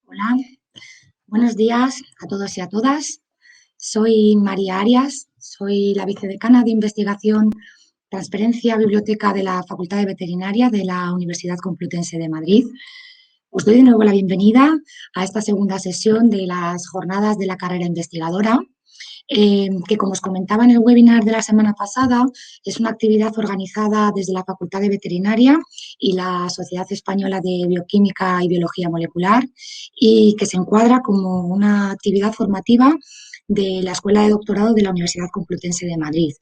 Hola, buenos días a todos y a todas. Soy María Arias, soy la vicedecana de Investigación, Transferencia, Biblioteca de la Facultad de Veterinaria de la Universidad Complutense de Madrid. Os doy de nuevo la bienvenida a esta segunda sesión de las jornadas de la carrera investigadora, que, como os comentaba en el webinar de la semana pasada, es una actividad organizada desde la Facultad de Veterinaria y la Sociedad Española de Bioquímica y Biología Molecular, y que se encuadra como una actividad formativa de la Escuela de Doctorado de la Universidad Complutense de Madrid.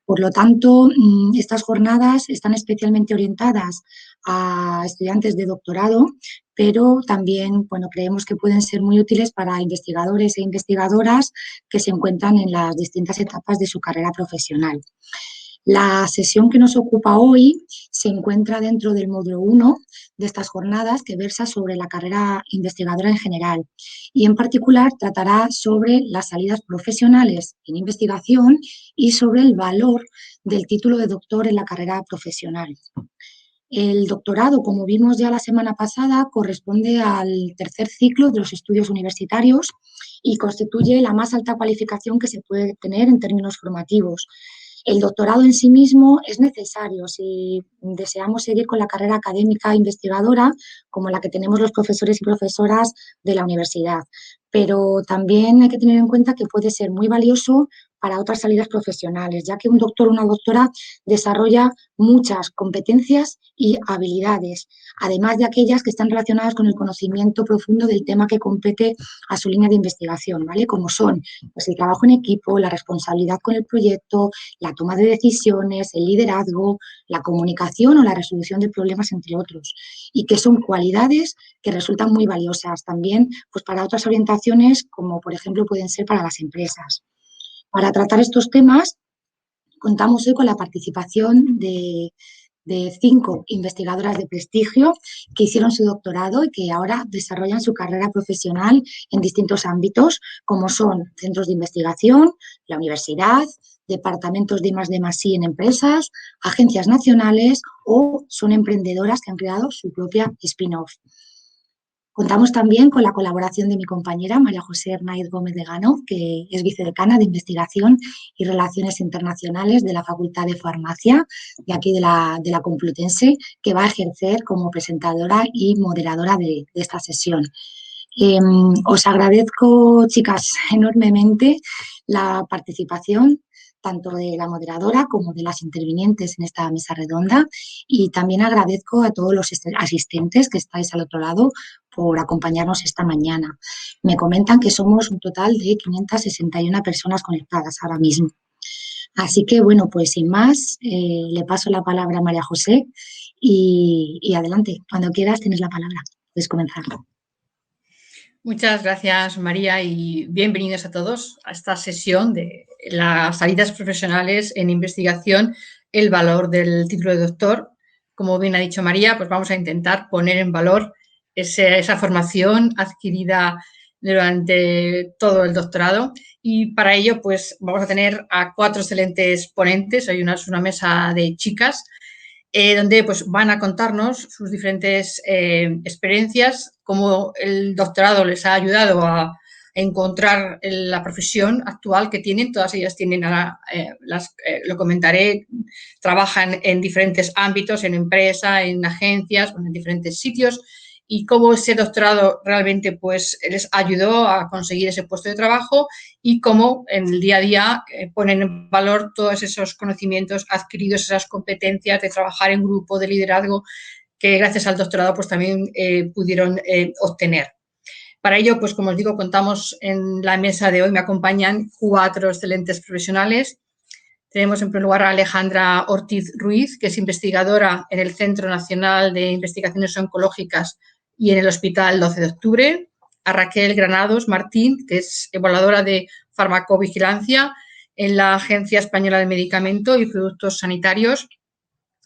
Por lo tanto, estas jornadas están especialmente orientadas a estudiantes de doctorado, pero también, bueno, creemos que pueden ser muy útiles para investigadores e investigadoras que se encuentran en las distintas etapas de su carrera profesional. La sesión que nos ocupa hoy se encuentra dentro del módulo 1 de estas jornadas, que versa sobre la carrera investigadora en general, y en particular tratará sobre las salidas profesionales en investigación y sobre el valor del título de doctor en la carrera profesional. El doctorado, como vimos ya la semana pasada, corresponde al tercer ciclo de los estudios universitarios y constituye la más alta cualificación que se puede tener en términos formativos. El doctorado en sí mismo es necesario si deseamos seguir con la carrera académica investigadora como la que tenemos los profesores y profesoras de la universidad, pero también hay que tener en cuenta que puede ser muy valioso para otras salidas profesionales, ya que un doctor o una doctora desarrolla muchas competencias y habilidades, además de aquellas que están relacionadas con el conocimiento profundo del tema que compete a su línea de investigación, ¿vale? Como son pues, el trabajo en equipo, la responsabilidad con el proyecto, la toma de decisiones, el liderazgo, la comunicación o la resolución de problemas, entre otros, y que son cualidades que resultan muy valiosas también pues, para otras orientaciones, como por ejemplo pueden ser para las empresas. Para tratar estos temas, contamos hoy con la participación de 5 investigadoras de prestigio que hicieron su doctorado y que ahora desarrollan su carrera profesional en distintos ámbitos, como son centros de investigación, la universidad, departamentos de I+D+I en empresas, agencias nacionales o son emprendedoras que han creado su propia spin-off. Contamos también con la colaboración de mi compañera María José Hernández Gómez de Gano, que es vicedecana de Investigación y Relaciones Internacionales de la Facultad de Farmacia de aquí de la Complutense, que va a ejercer como presentadora y moderadora de esta sesión. Os agradezco, chicas, enormemente la participación tanto de la moderadora como de las intervinientes en esta mesa redonda, y también agradezco a todos los asistentes que estáis al otro lado por acompañarnos esta mañana. Me comentan que somos un total de 561 personas conectadas ahora mismo. Así que, bueno, pues sin más, le paso la palabra a María José y adelante, cuando quieras tienes la palabra, puedes comenzar. Muchas gracias, María, y bienvenidos a todos a esta sesión de las salidas profesionales en investigación, el valor del título de doctor. Como bien ha dicho María, pues vamos a intentar poner en valor esa formación adquirida durante todo el doctorado, y para ello pues vamos a tener a 4 excelentes ponentes. Hoy es una mesa de chicas donde pues, van a contarnos sus diferentes experiencias, cómo el doctorado les ha ayudado a encontrar la profesión actual que tienen. Todas ellas tienen, lo comentaré, trabajan en diferentes ámbitos, en empresa, en agencias, en diferentes sitios, y cómo ese doctorado realmente pues, les ayudó a conseguir ese puesto de trabajo y cómo en el día a día ponen en valor todos esos conocimientos adquiridos, esas competencias de trabajar en grupo, de liderazgo, que gracias al doctorado pues, también pudieron obtener. Para ello, pues como os digo, contamos en la mesa de hoy, me acompañan 4 excelentes profesionales. Tenemos en primer lugar a Alejandra Ortiz Ruiz, que es investigadora en el Centro Nacional de Investigaciones Oncológicas y en el Hospital 12 de Octubre. A Raquel Granados Martín, que es evaluadora de farmacovigilancia en la Agencia Española de Medicamento y Productos Sanitarios.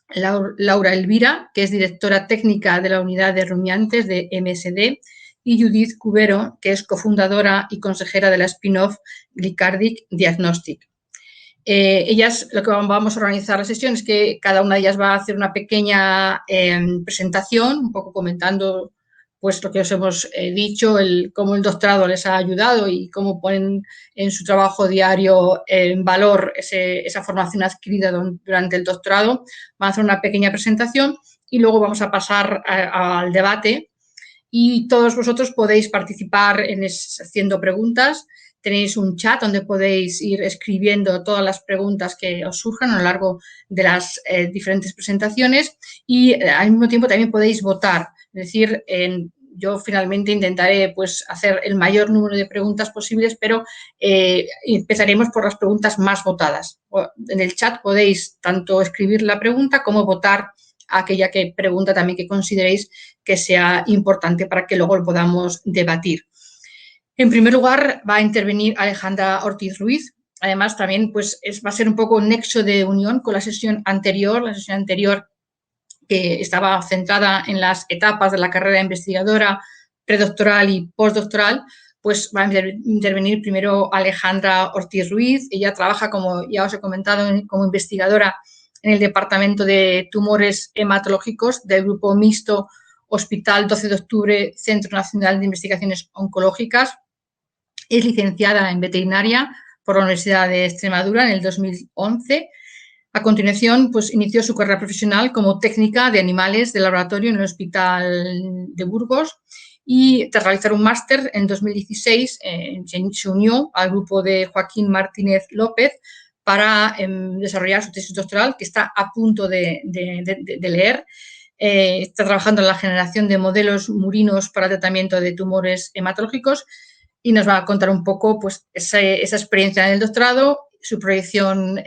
Laura Elvira, que es directora técnica de la unidad de rumiantes de MSD, y Judith Cubero, que es cofundadora y consejera de la spin-off Glicardic Diagnostic. Ellas, lo que vamos a organizar la sesión es que cada una de ellas va a hacer una pequeña presentación, un poco comentando pues lo que os hemos dicho, cómo el doctorado les ha ayudado y cómo ponen en su trabajo diario en valor esa formación adquirida durante el doctorado. Van a hacer una pequeña presentación y luego vamos a pasar al debate y todos vosotros podéis participar haciendo preguntas. Tenéis un chat donde podéis ir escribiendo todas las preguntas que os surjan a lo largo de las diferentes presentaciones y al mismo tiempo también podéis votar. Es decir, yo finalmente intentaré pues, hacer el mayor número de preguntas posibles, pero empezaremos por las preguntas más votadas. En el chat podéis tanto escribir la pregunta como votar aquella pregunta también que consideréis que sea importante para que luego lo podamos debatir. En primer lugar, va a intervenir Alejandra Ortiz Ruiz. Además, también pues, va a ser un poco un nexo de unión con la sesión anterior que estaba centrada en las etapas de la carrera investigadora, predoctoral y postdoctoral, pues va a intervenir primero Alejandra Ortiz Ruiz. Ella trabaja, como ya os he comentado, como investigadora en el Departamento de Tumores Hematológicos del Grupo Mixto Hospital 12 de Octubre, Centro Nacional de Investigaciones Oncológicas. Es licenciada en veterinaria por la Universidad de Extremadura en el 2011. A continuación, pues inició su carrera profesional como técnica de animales de laboratorio en el Hospital de Burgos y tras realizar un máster en 2016 se unió al grupo de Joaquín Martínez López para desarrollar su tesis doctoral, que está a punto de leer. Está trabajando en la generación de modelos murinos para tratamiento de tumores hematológicos y nos va a contar un poco pues, esa experiencia en el doctorado, su proyección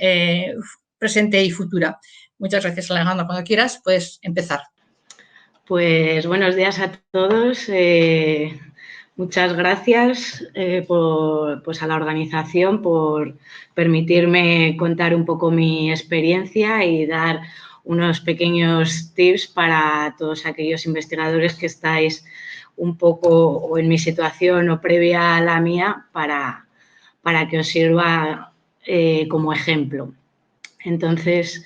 presente y futura. Muchas gracias, Alejandra. Cuando quieras, puedes empezar. Pues buenos días a todos. Muchas gracias a la organización por permitirme contar un poco mi experiencia y dar unos pequeños tips para todos aquellos investigadores que estáis un poco o en mi situación o previa a la mía para que os sirva como ejemplo. Entonces,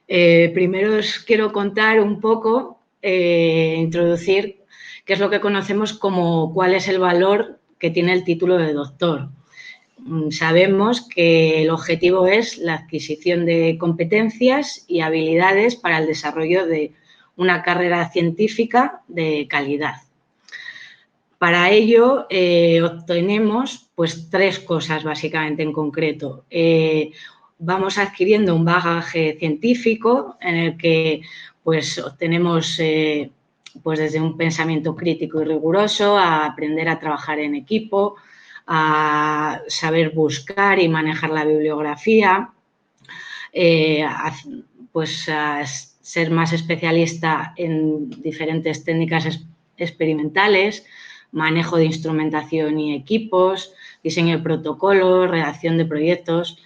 primero os quiero contar un poco, introducir qué es lo que conocemos como cuál es el valor que tiene el título de doctor. Sabemos que el objetivo es la adquisición de competencias y habilidades para el desarrollo de una carrera científica de calidad. Para ello obtenemos pues, 3 cosas básicamente en concreto. Vamos adquiriendo un bagaje científico en el que pues, obtenemos pues, desde un pensamiento crítico y riguroso a aprender a trabajar en equipo, a saber buscar y manejar la bibliografía, pues a ser más especialista en diferentes técnicas experimentales, manejo de instrumentación y equipos, diseño de protocolos, redacción de proyectos.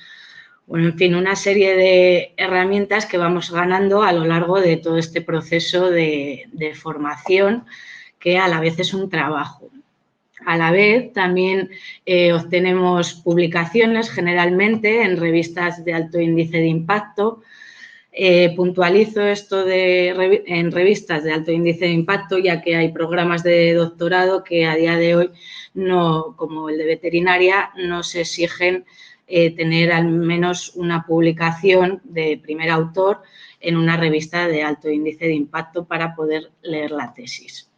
Bueno, en fin, una serie de herramientas que vamos ganando a lo largo de todo este proceso de formación que a la vez es un trabajo. A la vez también obtenemos publicaciones generalmente en revistas de alto índice de impacto. Puntualizo esto en revistas de alto índice de impacto, ya que hay programas de doctorado que a día de hoy, no, como el de veterinaria, no se exigen tener al menos una publicación de primer autor en una revista de alto índice de impacto para poder leer la tesis.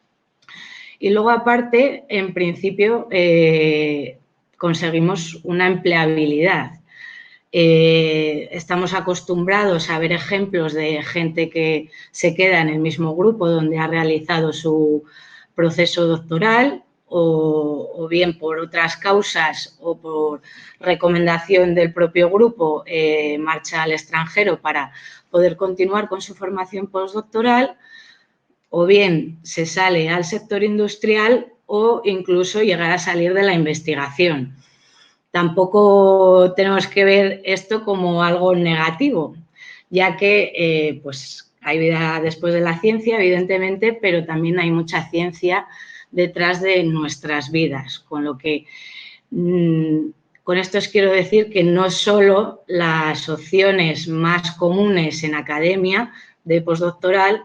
Y luego, aparte, en principio, conseguimos una empleabilidad. Estamos acostumbrados a ver ejemplos de gente que se queda en el mismo grupo donde ha realizado su proceso doctoral o bien por otras causas o por recomendación del propio grupo marcha al extranjero para poder continuar con su formación postdoctoral, o bien se sale al sector industrial o incluso llegar a salir de la investigación. Tampoco tenemos que ver esto como algo negativo, ya que pues, hay vida después de la ciencia, evidentemente, pero también hay mucha ciencia detrás de nuestras vidas, con lo que con esto os quiero decir que no solo las opciones más comunes en academia de postdoctoral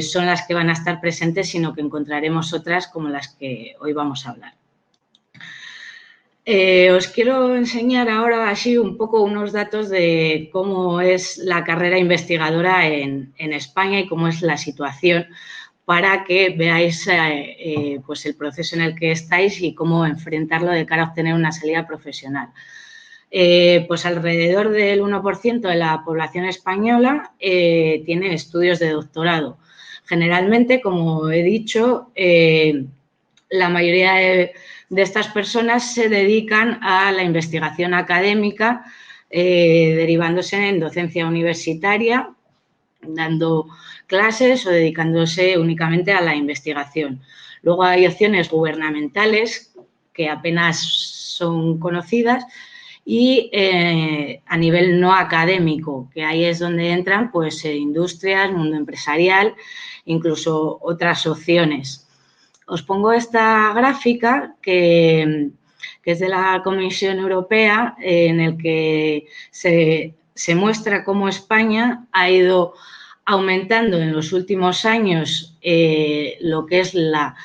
son las que van a estar presentes, sino que encontraremos otras como las que hoy vamos a hablar. Os quiero enseñar ahora así un poco unos datos de cómo es la carrera investigadora en España y cómo es la situación, para que veáis pues el proceso en el que estáis y cómo enfrentarlo de cara a obtener una salida profesional. Pues alrededor del 1% de la población española tiene estudios de doctorado. Generalmente, como he dicho, la mayoría de estas personas se dedican a la investigación académica, derivándose en docencia universitaria, dando clases o dedicándose únicamente a la investigación. Luego hay opciones gubernamentales que apenas son conocidas y a nivel no académico, que ahí es donde entran pues industrias, mundo empresarial, incluso otras opciones. Os pongo esta gráfica que es de la Comisión Europea, en el que se muestra cómo España ha ido aumentando en los últimos años lo que es la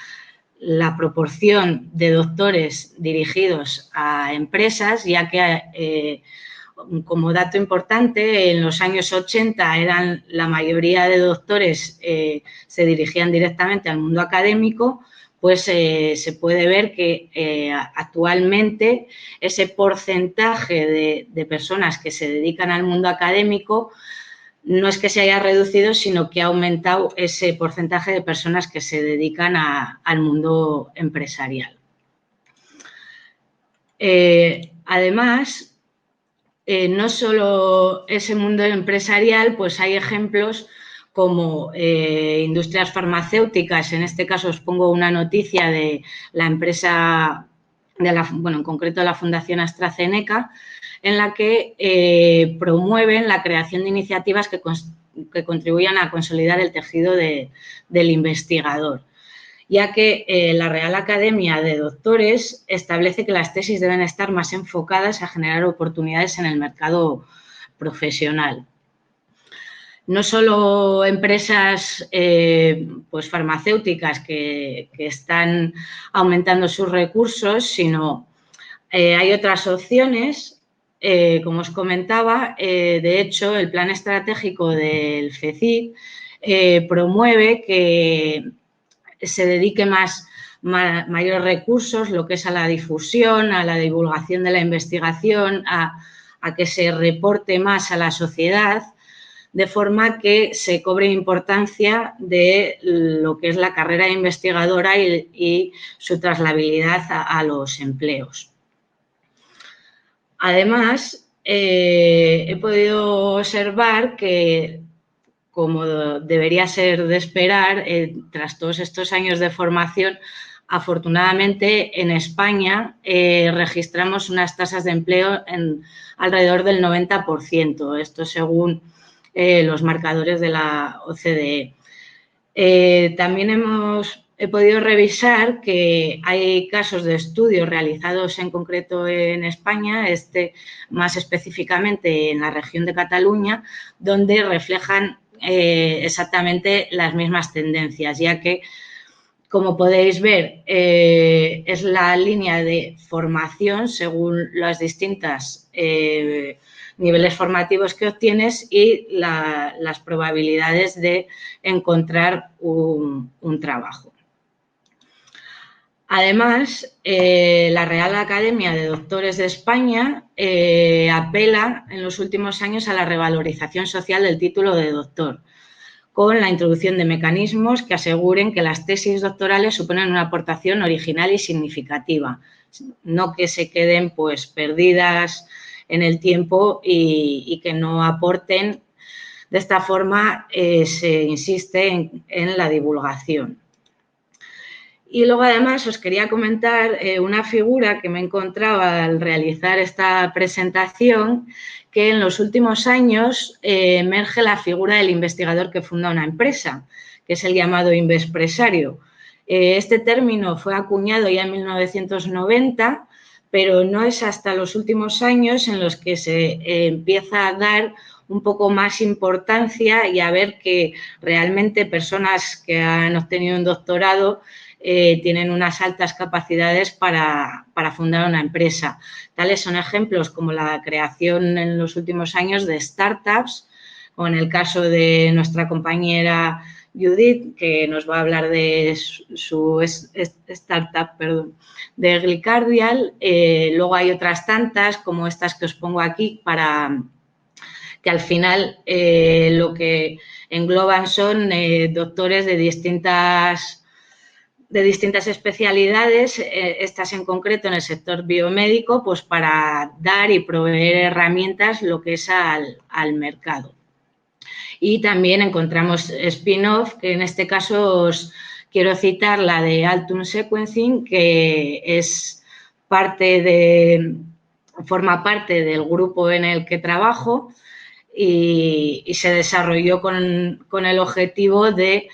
proporción de doctores dirigidos a empresas, ya que como dato importante, en los años 80 eran la mayoría de doctores se dirigían directamente al mundo académico, pues se puede ver que actualmente ese porcentaje de personas que se dedican al mundo académico no es que se haya reducido, sino que ha aumentado ese porcentaje de personas que se dedican al mundo empresarial. Además, no solo ese mundo empresarial, pues hay ejemplos como industrias farmacéuticas. En este caso os pongo una noticia de la empresa, en concreto de la Fundación AstraZeneca, en la que promueven la creación de iniciativas que contribuyan a consolidar el tejido del investigador, ya que la Real Academia de Doctores establece que las tesis deben estar más enfocadas a generar oportunidades en el mercado profesional. No solo empresas pues farmacéuticas que están aumentando sus recursos, sino hay otras opciones. Como os comentaba, de hecho, el plan estratégico del FECID promueve que se dedique mayores recursos, lo que es a la difusión, a la divulgación de la investigación, a que se reporte más a la sociedad, de forma que se cobre importancia de lo que es la carrera investigadora y su trasladabilidad a los empleos. Además, he podido observar que, como debería ser de esperar, tras todos estos años de formación, afortunadamente en España registramos unas tasas de empleo en alrededor del 90%, esto según los marcadores de la OCDE. También he podido revisar que hay casos de estudios realizados en concreto en España, más específicamente en la región de Cataluña, donde reflejan exactamente las mismas tendencias, ya que, como podéis ver, es la línea de formación según las distintas niveles formativos que obtienes y las probabilidades de encontrar un trabajo. Además, la Real Academia de Doctores de España apela en los últimos años a la revalorización social del título de doctor, con la introducción de mecanismos que aseguren que las tesis doctorales suponen una aportación original y significativa, no que se queden pues perdidas en el tiempo y que no aporten. De esta forma se insiste en la divulgación. Y luego, además, os quería comentar una figura que me encontraba al realizar esta presentación, que en los últimos años emerge la figura del investigador que funda una empresa, que es el llamado invespresario. Este término fue acuñado ya en 1990, pero no es hasta los últimos años en los que se empieza a dar un poco más importancia y a ver que realmente personas que han obtenido un doctorado tienen unas altas capacidades para fundar una empresa. Tales son ejemplos como la creación en los últimos años de startups, o en el caso de nuestra compañera Judith, que nos va a hablar de su startup, de Glicardial. Luego hay otras tantas, como estas que os pongo aquí, para que al final lo que engloban son doctores de distintas especialidades, estas en concreto en el sector biomédico, pues para dar y proveer herramientas lo que es al mercado. Y también encontramos spin-off, que en este caso os quiero citar la de Altum Sequencing, que forma parte del grupo en el que trabajo y se desarrolló con el objetivo de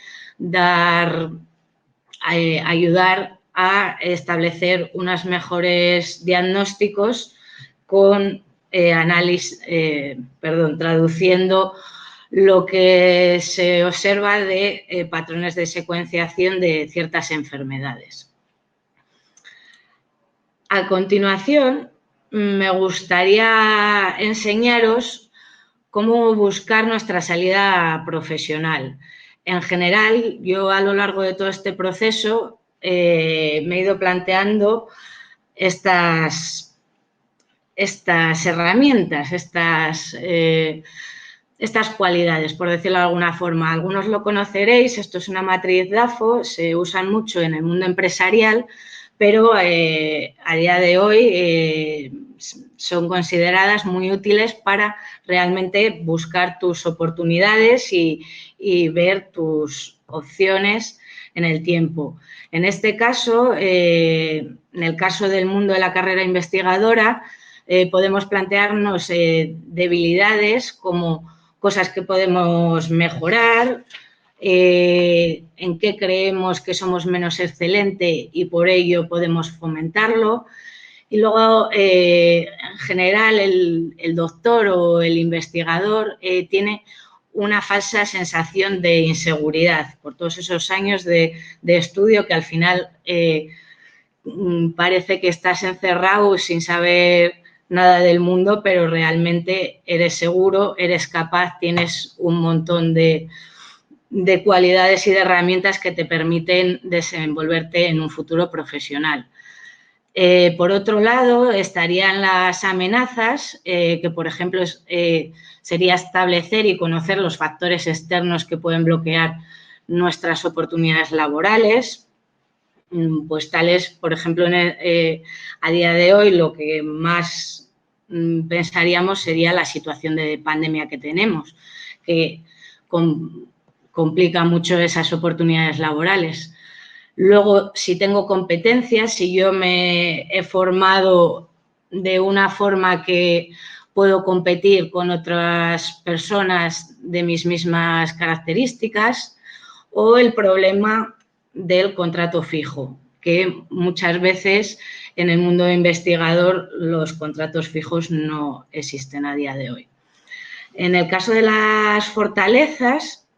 ayudar a establecer unos mejores diagnósticos con traduciendo lo que se observa de patrones de secuenciación de ciertas enfermedades. A continuación, me gustaría enseñaros cómo buscar nuestra salida profesional. En general, yo a lo largo de todo este proceso me he ido planteando estas herramientas, estas cualidades, por decirlo de alguna forma. Algunos lo conoceréis, esto es una matriz DAFO, se usan mucho en el mundo empresarial, pero a día de hoy son consideradas muy útiles para realmente buscar tus oportunidades y ver tus opciones en el tiempo. En este caso, en el caso del mundo de la carrera investigadora, podemos plantearnos debilidades como cosas que podemos mejorar, en qué creemos que somos menos excelentes y por ello podemos fomentarlo. Y luego, en general, el doctor o el investigador tiene una falsa sensación de inseguridad por todos esos años de estudio que al final parece que estás encerrado sin saber nada del mundo, pero realmente eres seguro, eres capaz, tienes un montón de cualidades y de herramientas que te permiten desenvolverte en un futuro profesional. Por otro lado, estarían las amenazas, que por ejemplo sería establecer y conocer los factores externos que pueden bloquear nuestras oportunidades laborales. Pues tales, por ejemplo, a día de hoy lo que más pensaríamos sería la situación de pandemia que tenemos, que complica mucho esas oportunidades laborales. Luego, si tengo competencias, si yo me he formado de una forma que puedo competir con otras personas de mis mismas características, o el problema del contrato fijo, que muchas veces en el mundo investigador los contratos fijos no existen a día de hoy. En el caso de las fortalezas,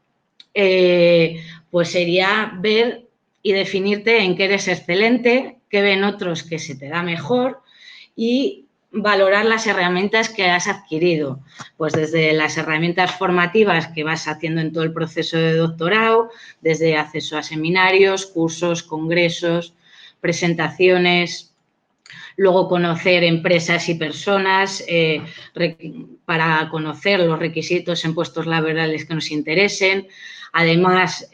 pues sería ver y definirte en qué eres excelente, qué ven otros que se te da mejor y valorar las herramientas que has adquirido, pues desde las herramientas formativas que vas haciendo en todo el proceso de doctorado, desde acceso a seminarios, cursos, congresos, presentaciones, luego conocer empresas y personas para conocer los requisitos en puestos laborales que nos interesen, además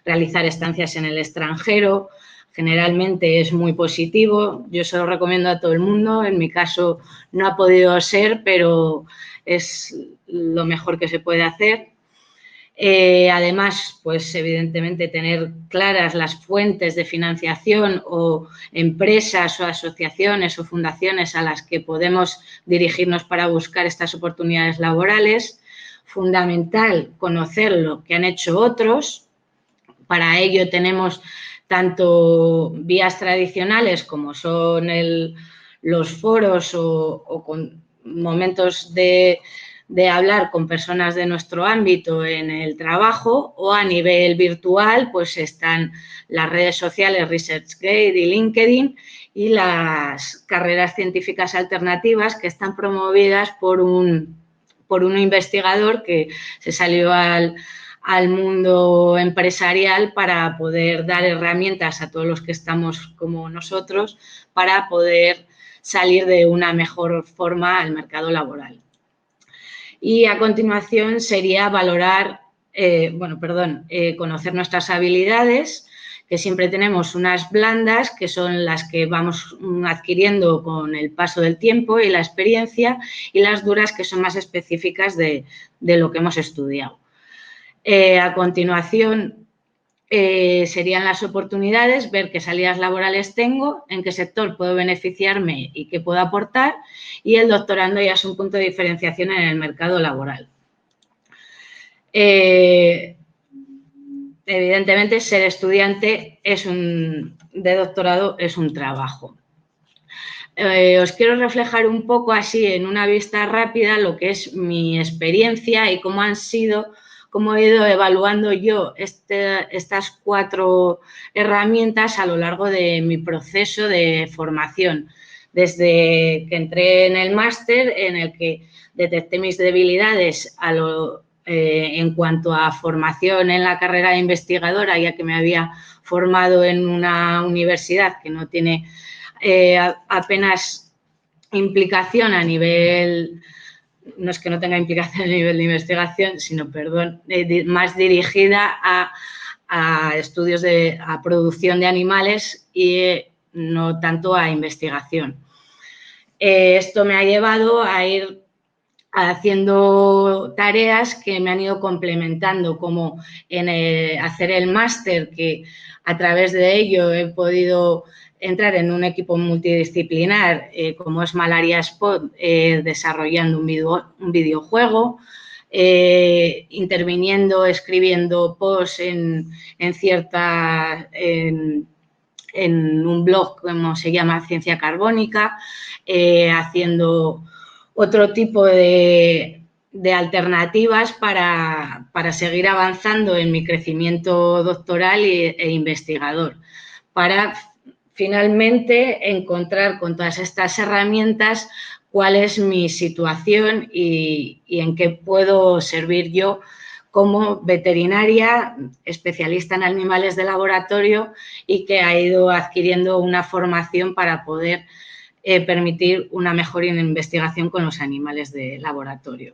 realizar estancias en el extranjero. Generalmente es muy positivo, yo se lo recomiendo a todo el mundo, en mi caso no ha podido ser, pero es lo mejor que se puede hacer. Además, pues evidentemente tener claras las fuentes de financiación o empresas o asociaciones o fundaciones a las que podemos dirigirnos para buscar estas oportunidades laborales. Fundamental conocer lo que han hecho otros. Para ello tenemos tanto vías tradicionales como son los foros o con momentos de de hablar con personas de nuestro ámbito en el trabajo, o a nivel virtual, pues están las redes sociales ResearchGate y LinkedIn, y las carreras científicas alternativas que están promovidas por un investigador que se salió al mundo empresarial para poder dar herramientas a todos los que estamos como nosotros para poder salir de una mejor forma al mercado laboral. Y a continuación sería conocer nuestras habilidades, que siempre tenemos unas blandas, que son las que vamos adquiriendo con el paso del tiempo y la experiencia, y las duras, que son más específicas de lo que hemos estudiado. A continuación serían las oportunidades, ver qué salidas laborales tengo, en qué sector puedo beneficiarme y qué puedo aportar, y el doctorando ya es un punto de diferenciación en el mercado laboral. Evidentemente, ser estudiante de doctorado es un trabajo. Os quiero reflejar un poco así en una vista rápida lo que es mi experiencia y cómo he ido evaluando yo estas 4 herramientas a lo largo de mi proceso de formación. Desde que entré en el máster, en el que detecté mis debilidades en cuanto a formación en la carrera de investigadora, ya que me había formado en una universidad que no tiene apenas implicación a nivel, no es que no tenga implicación a nivel de investigación, sino, más dirigida a estudios a producción de animales y no tanto a investigación. Esto me ha llevado a ir haciendo tareas que me han ido complementando, como hacer el máster, que a través de ello he podido entrar en un equipo multidisciplinar, como es Malaria Spot, desarrollando un videojuego, interviniendo, escribiendo posts en un blog como se llama Ciencia Carbónica, haciendo otro tipo de alternativas para seguir avanzando en mi crecimiento doctoral e investigador, para finalmente encontrar con todas estas herramientas cuál es mi situación y en qué puedo servir yo como veterinaria, especialista en animales de laboratorio, y que ha ido adquiriendo una formación para poder permitir una mejor investigación con los animales de laboratorio.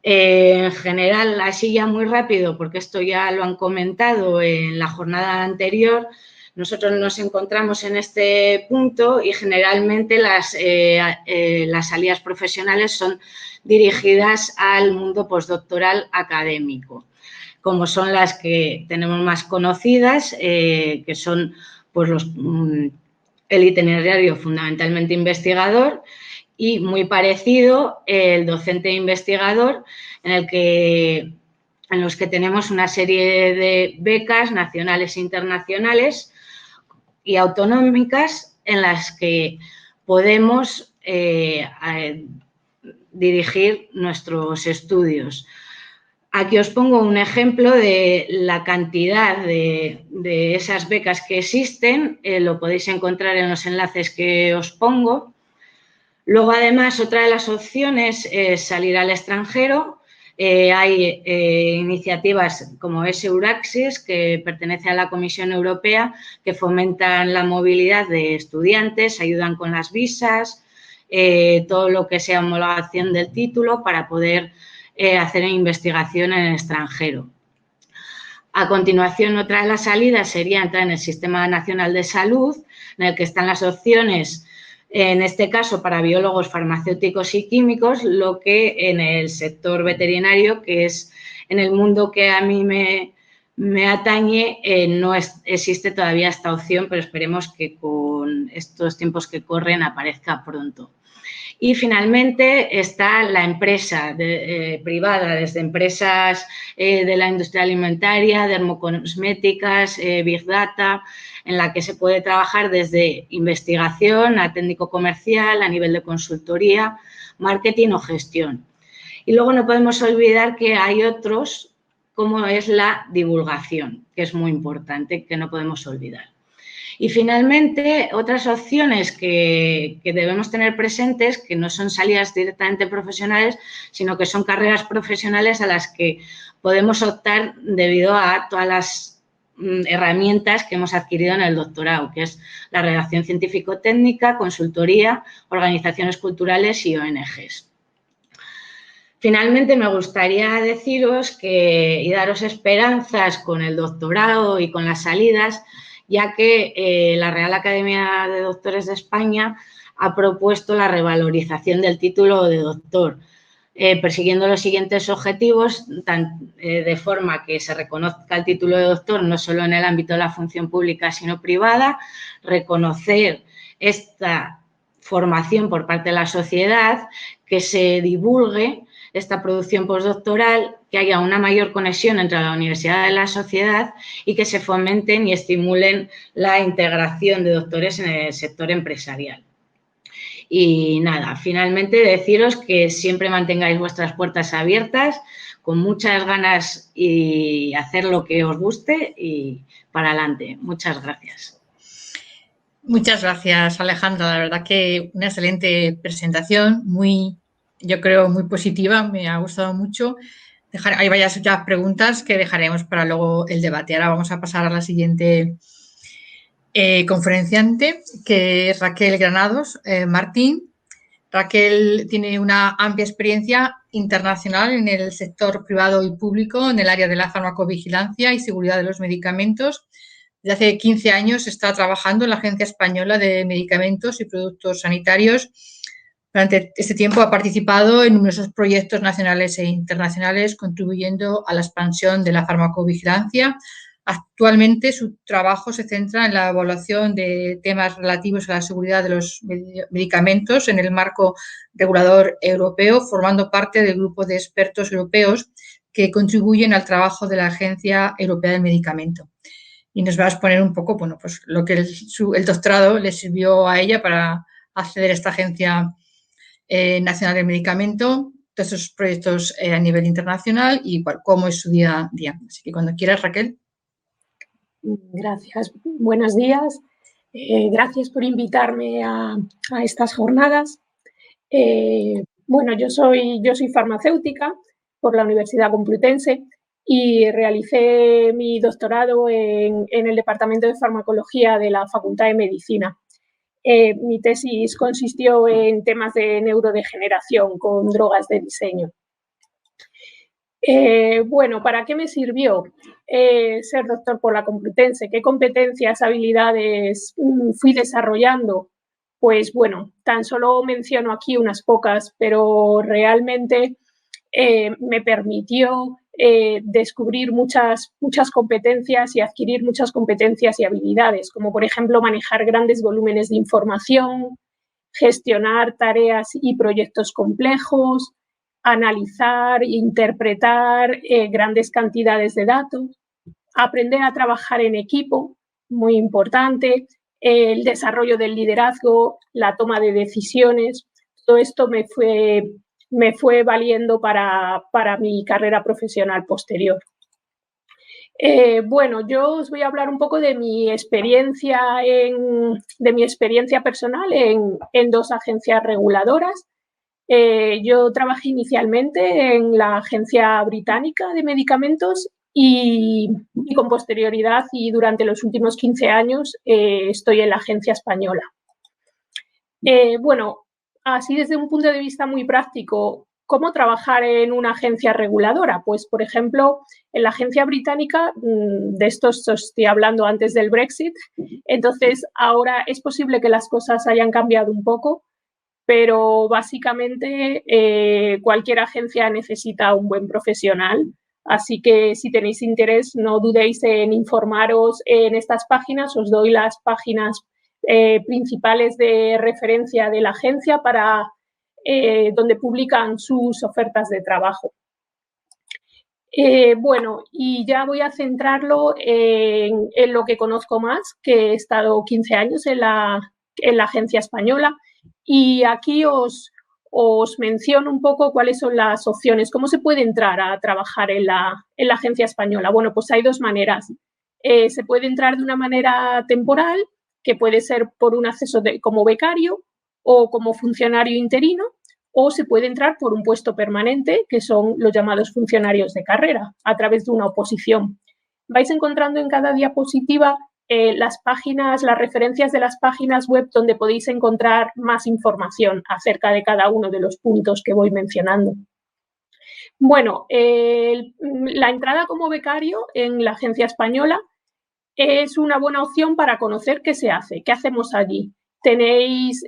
En general, así ya muy rápido, porque esto ya lo han comentado en la jornada anterior, nosotros nos encontramos en este punto y generalmente las salidas profesionales son dirigidas al mundo postdoctoral académico, como son las que tenemos más conocidas, que son pues el itinerario fundamentalmente investigador, y muy parecido el docente investigador, en los que tenemos una serie de becas nacionales e internacionales y autonómicas en las que podemos dirigir nuestros estudios. Aquí os pongo un ejemplo de la cantidad de esas becas que existen, lo podéis encontrar en los enlaces que os pongo. Luego, además, otra de las opciones es salir al extranjero. Hay iniciativas como es Euraxis, que pertenece a la Comisión Europea, que fomentan la movilidad de estudiantes, ayudan con las visas, todo lo que sea homologación del título para poder hacer investigación en el extranjero. A continuación, otra de las salidas sería entrar en el Sistema Nacional de Salud, en el que están las opciones, en este caso para biólogos, farmacéuticos y químicos, lo que en el sector veterinario, que es en el mundo que a mí me atañe, no existe todavía esta opción, pero esperemos que con estos tiempos que corren aparezca pronto. Y finalmente está la empresa privada, desde empresas de la industria alimentaria, dermocosméticas, Big Data, en la que se puede trabajar desde investigación a técnico comercial, a nivel de consultoría, marketing o gestión. Y luego no podemos olvidar que hay otros, como es la divulgación, que es muy importante, que no podemos olvidar. Y finalmente, otras opciones que debemos tener presentes, que no son salidas directamente profesionales, sino que son carreras profesionales a las que podemos optar debido a todas las herramientas que hemos adquirido en el doctorado, que es la redacción científico-técnica, consultoría, organizaciones culturales y ONGs. Finalmente, me gustaría deciros y daros esperanzas con el doctorado y con las salidas, ya que la Real Academia de Doctores de España ha propuesto la revalorización del título de doctor, persiguiendo los siguientes objetivos, de forma que se reconozca el título de doctor no solo en el ámbito de la función pública, sino privada, reconocer esta formación por parte de la sociedad, que se divulgue esta producción postdoctoral, que haya una mayor conexión entre la universidad y la sociedad y que se fomenten y estimulen la integración de doctores en el sector empresarial. Y nada, finalmente deciros que siempre mantengáis vuestras puertas abiertas, con muchas ganas y hacer lo que os guste y para adelante. Muchas gracias. Muchas gracias, Alejandra. La verdad que una excelente presentación, yo creo, muy positiva. Me ha gustado mucho. Hay varias otras preguntas que dejaremos para luego el debate. Ahora vamos a pasar a la siguiente conferenciante, que es Raquel Granados Martín. Raquel tiene una amplia experiencia internacional en el sector privado y público en el área de la farmacovigilancia y seguridad de los medicamentos. Desde hace 15 años está trabajando en la Agencia Española de Medicamentos y Productos Sanitarios. Durante este tiempo ha participado en numerosos proyectos nacionales e internacionales, contribuyendo a la expansión de la farmacovigilancia. Actualmente su trabajo se centra en la evaluación de temas relativos a la seguridad de los medicamentos en el marco regulador europeo, formando parte del grupo de expertos europeos que contribuyen al trabajo de la Agencia Europea del Medicamento. Y nos va a exponer un poco, bueno, pues lo que el doctorado le sirvió a ella para acceder a esta Agencia Nacional del Medicamento, todos esos proyectos a nivel internacional y cómo es su día a día. Así que cuando quieras, Raquel. Gracias. Buenos días. Gracias por invitarme a estas jornadas. Bueno, yo soy farmacéutica por la Universidad Complutense y realicé mi doctorado en el Departamento de Farmacología de la Facultad de Medicina. Mi tesis consistió en temas de neurodegeneración con drogas de diseño. Bueno, ¿para qué me sirvió ser doctor por la Complutense? ¿Qué competencias, habilidades fui desarrollando? Pues bueno, tan solo menciono aquí unas pocas, pero realmente me permitió descubrir muchas competencias y adquirir muchas competencias y habilidades, como por ejemplo manejar grandes volúmenes de información, gestionar tareas y proyectos complejos, analizar e interpretar grandes cantidades de datos, aprender a trabajar en equipo, muy importante, el desarrollo del liderazgo, la toma de decisiones. Todo esto me fue valiendo para mi carrera profesional posterior. Bueno, yo os voy a hablar un poco de mi experiencia personal en dos agencias reguladoras. Yo trabajé inicialmente en la Agencia Británica de Medicamentos y con posterioridad y durante los últimos 15 años estoy en la Agencia Española. Bueno, así desde un punto de vista muy práctico, ¿cómo trabajar en una agencia reguladora? Pues, por ejemplo, en la Agencia Británica, de esto os estoy hablando antes del Brexit, entonces ahora es posible que las cosas hayan cambiado un poco, pero básicamente cualquier agencia necesita un buen profesional, así que si tenéis interés no dudéis en informaros en estas páginas, os doy las páginas principales de referencia de la agencia para donde publican sus ofertas de trabajo. Bueno, y ya voy a centrarlo en lo que conozco más, que he estado 15 años en la Agencia Española. Y aquí os os menciono un poco cuáles son las opciones, cómo se puede entrar a trabajar en la Agencia Española. Bueno, pues hay dos maneras. Se puede entrar de una manera temporal, que puede ser por un acceso como becario o como funcionario interino, o se puede entrar por un puesto permanente, que son los llamados funcionarios de carrera, a través de una oposición. Vais encontrando en cada diapositiva las referencias de las páginas web donde podéis encontrar más información acerca de cada uno de los puntos que voy mencionando. Bueno, la entrada como becario en la Agencia Española es una buena opción para conocer qué se hace, qué hacemos allí. Tenéis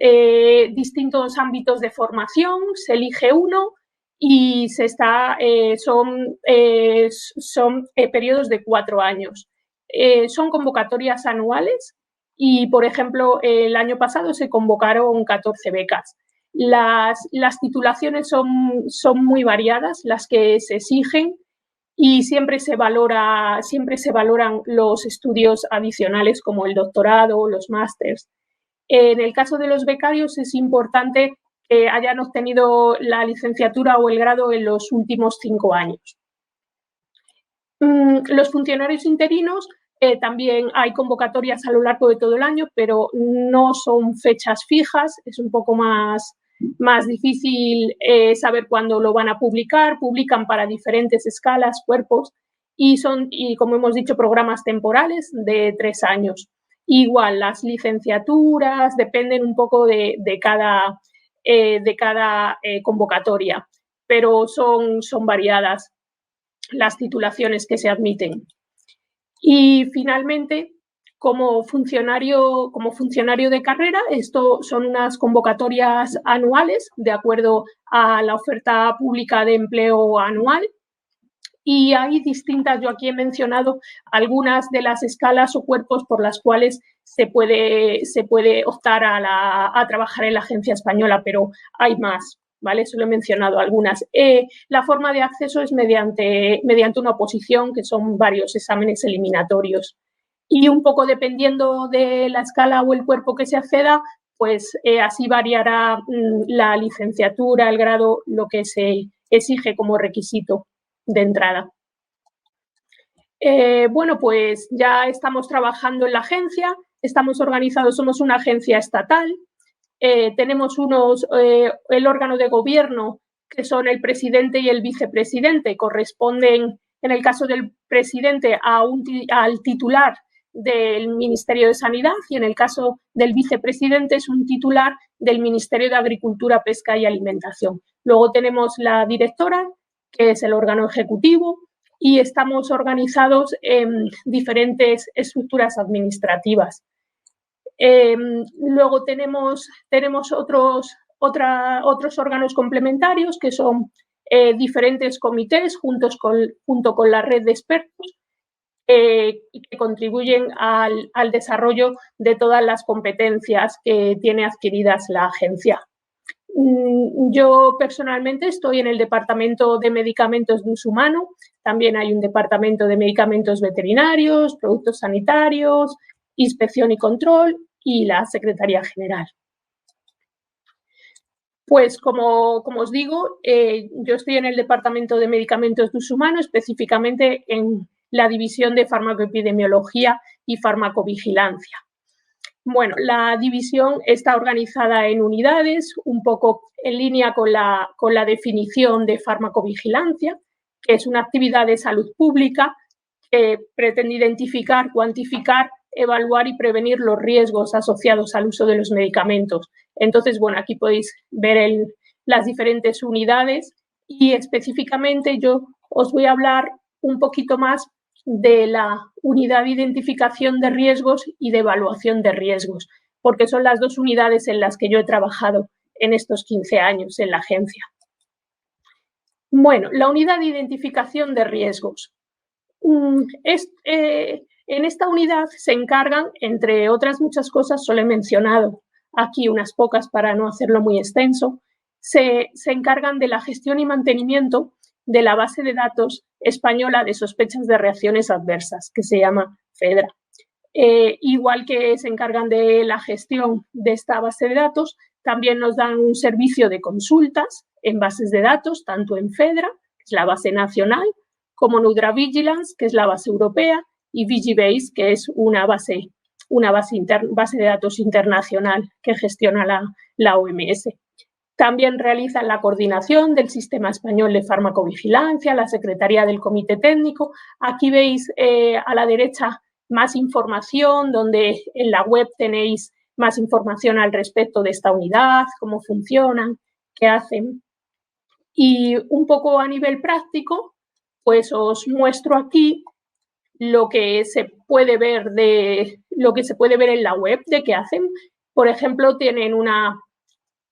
distintos ámbitos de formación, se elige uno y son periodos de 4 años. Son convocatorias anuales y, por ejemplo, el año pasado se convocaron 14 becas. Las titulaciones son muy variadas, las que se exigen, y siempre se valoran los estudios adicionales como el doctorado o los másters. En el caso de los becarios es importante que hayan obtenido la licenciatura o el grado en los últimos 5 años. Los funcionarios interinos también hay convocatorias a lo largo de todo el año, pero no son fechas fijas, es un poco más difícil saber cuándo lo van a publicar. Publican para diferentes escalas, cuerpos, y como hemos dicho, programas temporales de 3 años. Igual, las licenciaturas dependen un poco de cada convocatoria, pero son variadas las titulaciones que se admiten. Y finalmente, como funcionario de carrera, esto son unas convocatorias anuales de acuerdo a la oferta pública de empleo anual, y hay distintas. Yo aquí he mencionado algunas de las escalas o cuerpos por las cuales se puede optar a trabajar en la Agencia Española, pero hay más, ¿vale? Solo he mencionado algunas. La forma de acceso es mediante una oposición, que son varios exámenes eliminatorios. Y un poco dependiendo de la escala o el cuerpo que se acceda, pues así variará la licenciatura, el grado, lo que se exige como requisito de entrada. Bueno, pues ya estamos trabajando en la agencia, estamos organizados, somos una agencia estatal, tenemos el órgano de gobierno, que son el presidente y el vicepresidente, corresponden, en el caso del presidente, al titular del Ministerio de Sanidad, y en el caso del vicepresidente es un titular del Ministerio de Agricultura, Pesca y Alimentación. Luego tenemos la directora, que es el órgano ejecutivo, y estamos organizados en diferentes estructuras administrativas. Luego tenemos otros órganos complementarios, que son diferentes comités junto con la red de expertos, que contribuyen al desarrollo de todas las competencias que tiene adquiridas la agencia. Yo personalmente estoy en el Departamento de Medicamentos de Uso Humano, también hay un Departamento de Medicamentos Veterinarios, Productos Sanitarios, Inspección y Control y la Secretaría General. Pues como os digo, yo estoy en el Departamento de Medicamentos de Uso Humano, específicamente en la División de Farmacoepidemiología y Farmacovigilancia. Bueno, la división está organizada en unidades, un poco en línea con la definición de farmacovigilancia, que es una actividad de salud pública que pretende identificar, cuantificar, evaluar y prevenir los riesgos asociados al uso de los medicamentos. Entonces, bueno, aquí podéis ver las diferentes unidades, y específicamente yo os voy a hablar un poquito más de la unidad de identificación de riesgos y de evaluación de riesgos, porque son las dos unidades en las que yo he trabajado en estos 15 años en la agencia. Bueno, la unidad de identificación de riesgos. En esta unidad se encargan, entre otras muchas cosas, solo he mencionado aquí unas pocas para no hacerlo muy extenso, se encargan de la gestión y mantenimiento de la base de datos española de sospechas de reacciones adversas, que se llama FEDRA. Igual que se encargan de la gestión de esta base de datos, También nos dan un servicio de consultas en bases de datos, tanto en FEDRA, que es la base nacional, como NudraVigilance, que es la base europea, y VigiBase, que es una base de datos internacional que gestiona la OMS. También realizan la coordinación del Sistema Español de Farmacovigilancia, la Secretaría del Comité Técnico. Aquí veis a la derecha más información, donde en la web tenéis más información al respecto de esta unidad, cómo funcionan, qué hacen. Y un poco a nivel práctico, pues os muestro aquí lo que se puede ver en la web de qué hacen. Por ejemplo, tienen una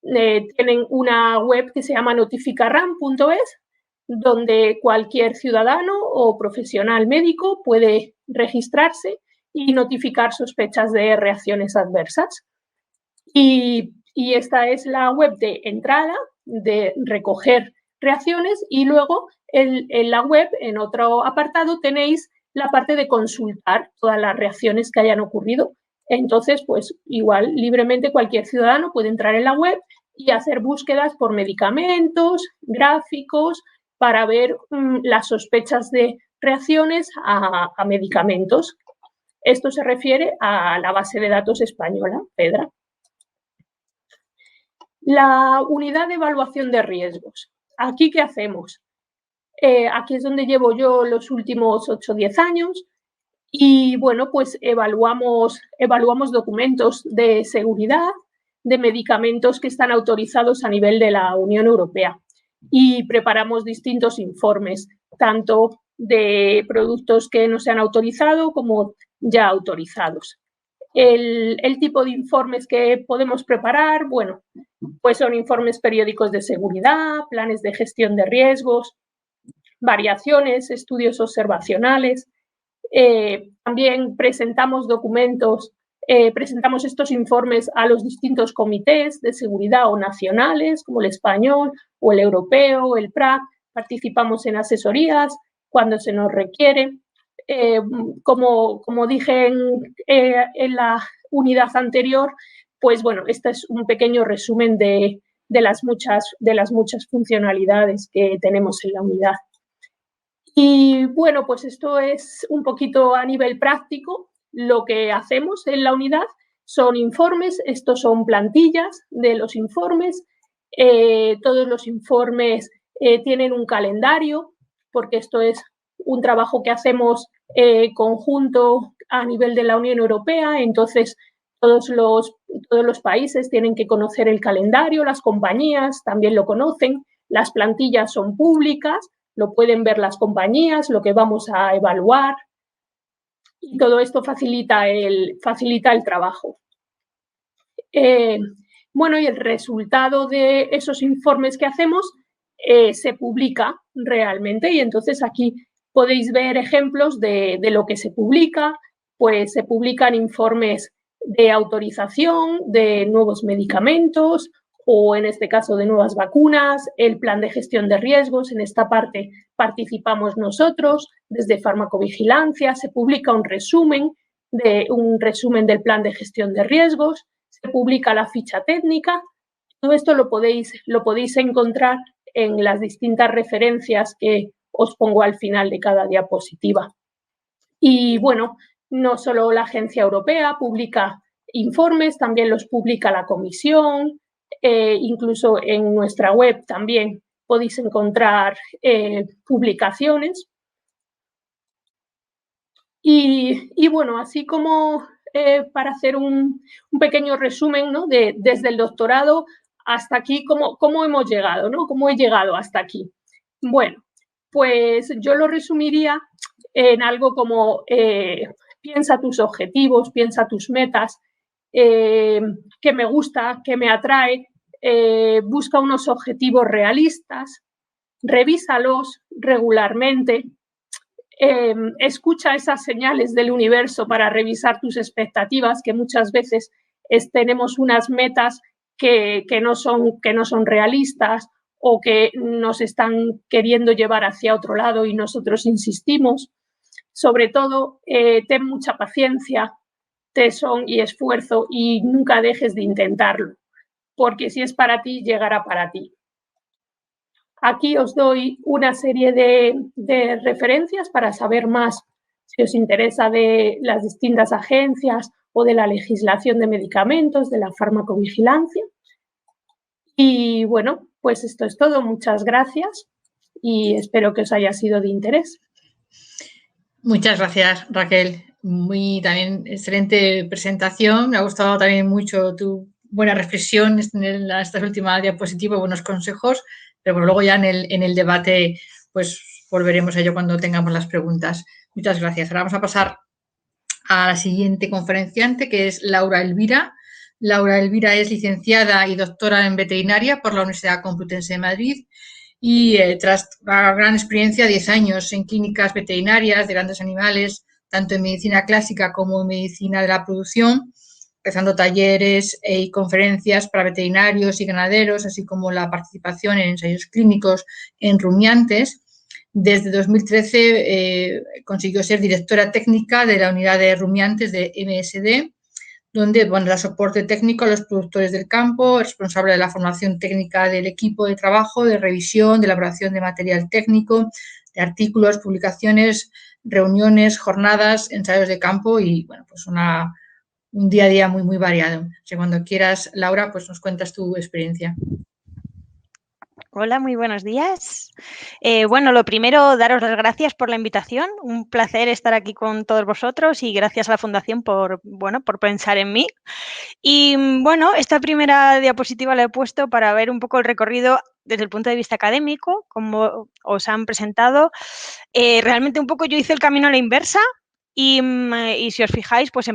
web que se llama notificarram.es, donde cualquier ciudadano o profesional médico puede registrarse y notificar sospechas de reacciones adversas. Y esta es la web de entrada, de recoger reacciones, y luego en la web, en otro apartado, tenéis la parte de consultar todas las reacciones que hayan ocurrido. Entonces, pues igual, libremente cualquier ciudadano puede entrar en la web y hacer búsquedas por medicamentos, gráficos, para ver las sospechas de reacciones a medicamentos. Esto se refiere a la base de datos española, FEDRA. La unidad de evaluación de riesgos. ¿Aquí qué hacemos? Aquí es donde llevo yo los últimos 8 o 10 años y, bueno, pues evaluamos documentos de seguridad de medicamentos que están autorizados a nivel de la Unión Europea y preparamos distintos informes, tanto de productos que no se han autorizado como ya autorizados. El tipo de informes que podemos preparar, bueno, pues son informes periódicos de seguridad, planes de gestión de riesgos, variaciones, estudios observacionales. También presentamos presentamos estos informes a los distintos comités de seguridad o nacionales, como el español o el europeo, el PRAC. Participamos en asesorías cuando se nos requiere. Como dije en la unidad anterior, pues bueno, este es un pequeño resumen de las muchas funcionalidades que tenemos en la unidad. Y bueno, pues esto es un poquito a nivel práctico. Lo que hacemos en la unidad son informes, estos son plantillas de los informes. Todos los informes tienen un calendario, porque esto es un trabajo que hacemos conjunto a nivel de la Unión Europea. Entonces, todos los países tienen que conocer el calendario, las compañías también lo conocen, las plantillas son públicas, lo pueden ver las compañías, lo que vamos a evaluar, y todo esto facilita el trabajo. Bueno, y el resultado de esos informes que hacemos se publica realmente, y entonces aquí podéis ver ejemplos de lo que se publica. Pues se publican informes de autorización de nuevos medicamentos, o en este caso de nuevas vacunas, el plan de gestión de riesgos. En esta parte participamos nosotros desde farmacovigilancia. Se publica un resumen del plan de gestión de riesgos, se publica la ficha técnica. Todo esto lo podéis encontrar en las distintas referencias que os pongo al final de cada diapositiva. Y bueno, no solo la Agencia Europea publica informes, también los publica la Comisión. Incluso en nuestra web también podéis encontrar publicaciones. Y bueno, así como para hacer un pequeño resumen, ¿no?, desde el doctorado hasta aquí, cómo hemos llegado, ¿no? ¿Cómo he llegado hasta aquí? Bueno, pues yo lo resumiría en algo como piensa tus objetivos, piensa tus metas, qué me gusta, qué me atrae, busca unos objetivos realistas, revísalos regularmente, escucha esas señales del universo para revisar tus expectativas, que muchas veces tenemos unas metas que no son realistas o que nos están queriendo llevar hacia otro lado y nosotros insistimos. Sobre todo, ten mucha paciencia, tesón y esfuerzo, y nunca dejes de intentarlo. porque si es para ti, llegará para ti. Aquí os doy una serie de referencias para saber más, si os interesa, de las distintas agencias o de la legislación de medicamentos, de la farmacovigilancia. Y bueno, pues esto es todo. Muchas gracias y espero que os haya sido de interés. Muchas gracias, Raquel. Muy también excelente presentación. Me ha gustado también mucho tu buena reflexión en estas últimas diapositivas, buenos consejos, pero bueno, luego ya en el debate pues volveremos a ello cuando tengamos las preguntas. Muchas gracias. Ahora vamos a pasar a la siguiente conferenciante, que es Laura Elvira. Laura Elvira es licenciada y doctora en veterinaria por la Universidad Complutense de Madrid y tras una gran experiencia, 10 años en clínicas veterinarias de grandes animales, tanto en medicina clásica como en medicina de la producción, realizando talleres y conferencias para veterinarios y ganaderos, así como la participación en ensayos clínicos en rumiantes. Desde 2013 consiguió ser directora técnica de la unidad de rumiantes de MSD, donde da soporte técnico a los productores del campo, responsable de la formación técnica del equipo de trabajo, de revisión, de elaboración de material técnico, de artículos, publicaciones, reuniones, jornadas, ensayos de campo y bueno, pues un día a día muy, muy variado. O sea, cuando quieras, Laura, pues nos cuentas tu experiencia. Hola, muy buenos días. Bueno, lo primero, daros las gracias por la invitación. Un placer estar aquí con todos vosotros y gracias a la Fundación por pensar en mí. Y bueno, esta primera diapositiva la he puesto para ver un poco el recorrido desde el punto de vista académico, como os han presentado. Realmente un poco yo hice el camino a la inversa. Y si os fijáis, pues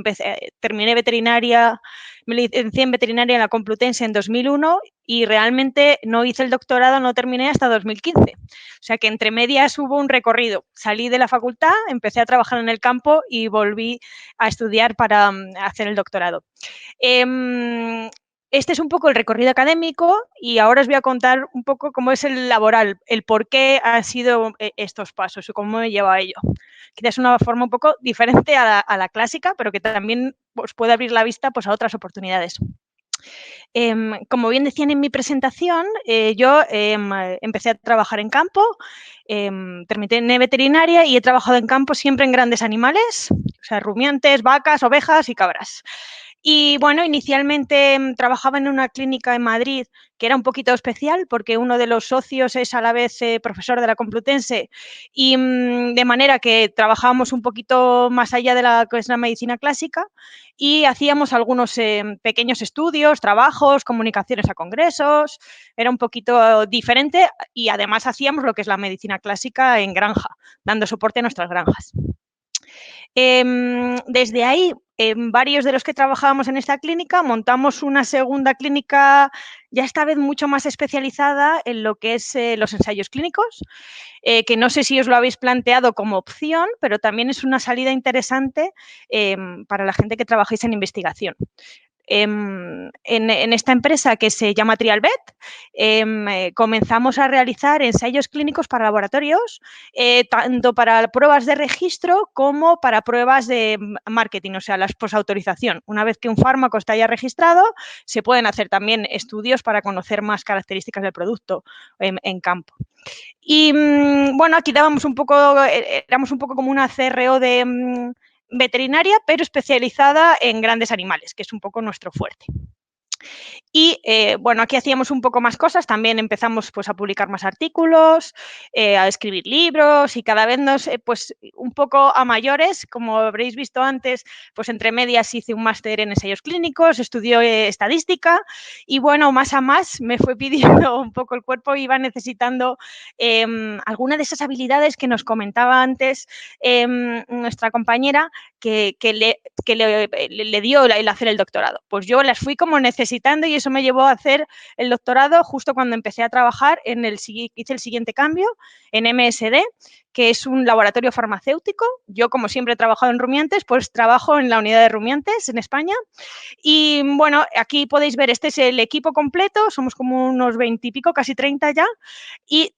terminé veterinaria, me licencié en veterinaria en la Complutense en 2001 y realmente no hice el doctorado, no terminé hasta 2015. O sea que entre medias hubo un recorrido. Salí de la facultad, empecé a trabajar en el campo y volví a estudiar para hacer el doctorado. Este es un poco el recorrido académico y ahora os voy a contar un poco cómo es el laboral, el por qué han sido estos pasos y cómo me lleva a ello. Quizás una forma un poco diferente a la clásica, pero que también os puede abrir la vista pues, a otras oportunidades. Como bien decían en mi presentación, yo empecé a trabajar en campo, terminé veterinaria y he trabajado en campo siempre en grandes animales, o sea, rumiantes, vacas, ovejas y cabras. Y bueno, inicialmente trabajaba en una clínica en Madrid que era un poquito especial porque uno de los socios es a la vez profesor de la Complutense y de manera que trabajábamos un poquito más allá de la que es la medicina clásica y hacíamos algunos pequeños estudios, trabajos, comunicaciones a congresos, era un poquito diferente y además hacíamos lo que es la medicina clásica en granja, dando soporte a nuestras granjas. Desde ahí, varios de los que trabajábamos en esta clínica montamos una segunda clínica ya esta vez mucho más especializada en lo que es los ensayos clínicos, que no sé si os lo habéis planteado como opción, pero también es una salida interesante para la gente que trabajáis en investigación. En esta empresa que se llama TrialVet, comenzamos a realizar ensayos clínicos para laboratorios, tanto para pruebas de registro como para pruebas de marketing, o sea, la posautorización. Una vez que un fármaco está ya registrado, se pueden hacer también estudios para conocer más características del producto en campo. Y bueno, aquí éramos un poco como una CRO de veterinaria, pero especializada en grandes animales, que es un poco nuestro fuerte. Y bueno, aquí hacíamos un poco más cosas, también empezamos pues, a publicar más artículos, a escribir libros y cada vez pues un poco a mayores, como habréis visto antes, pues entre medias hice un máster en ensayos clínicos, estudié estadística y bueno, más a más me fue pidiendo un poco el cuerpo, iba necesitando alguna de esas habilidades que nos comentaba antes nuestra compañera que le dio el hacer el doctorado. Pues yo las fui como necesitando y eso me llevó a hacer el doctorado justo cuando empecé a trabajar hice el siguiente cambio en MSD, que es un laboratorio farmacéutico. Yo, como siempre he trabajado en rumiantes, pues trabajo en la unidad de rumiantes en España. Y bueno, aquí podéis ver, este es el equipo completo, somos como unos 20 y pico, casi 30 ya, y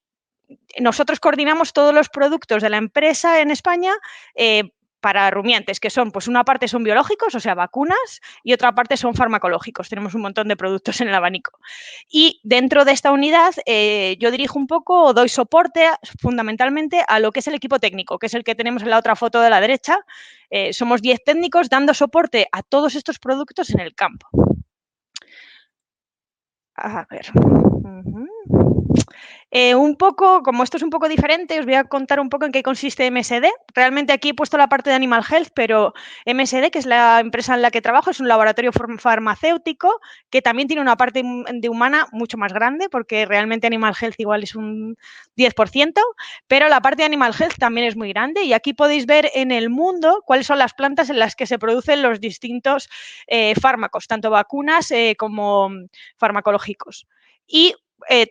nosotros coordinamos todos los productos de la empresa en España para rumiantes, que son, pues una parte son biológicos, o sea, vacunas, y otra parte son farmacológicos. Tenemos un montón de productos en el abanico. Y dentro de esta unidad yo dirijo un poco o doy soporte fundamentalmente a lo que es el equipo técnico, que es el que tenemos en la otra foto de la derecha. Somos 10 técnicos dando soporte a todos estos productos en el campo. A ver. Un poco, como esto es un poco diferente, os voy a contar un poco en qué consiste MSD. Realmente aquí he puesto la parte de Animal Health, pero MSD, que es la empresa en la que trabajo, es un laboratorio farmacéutico que también tiene una parte de humana mucho más grande, porque realmente Animal Health igual es un 10%, pero la parte de Animal Health también es muy grande y aquí podéis ver en el mundo cuáles son las plantas en las que se producen los distintos fármacos, tanto vacunas como farmacológicos. Y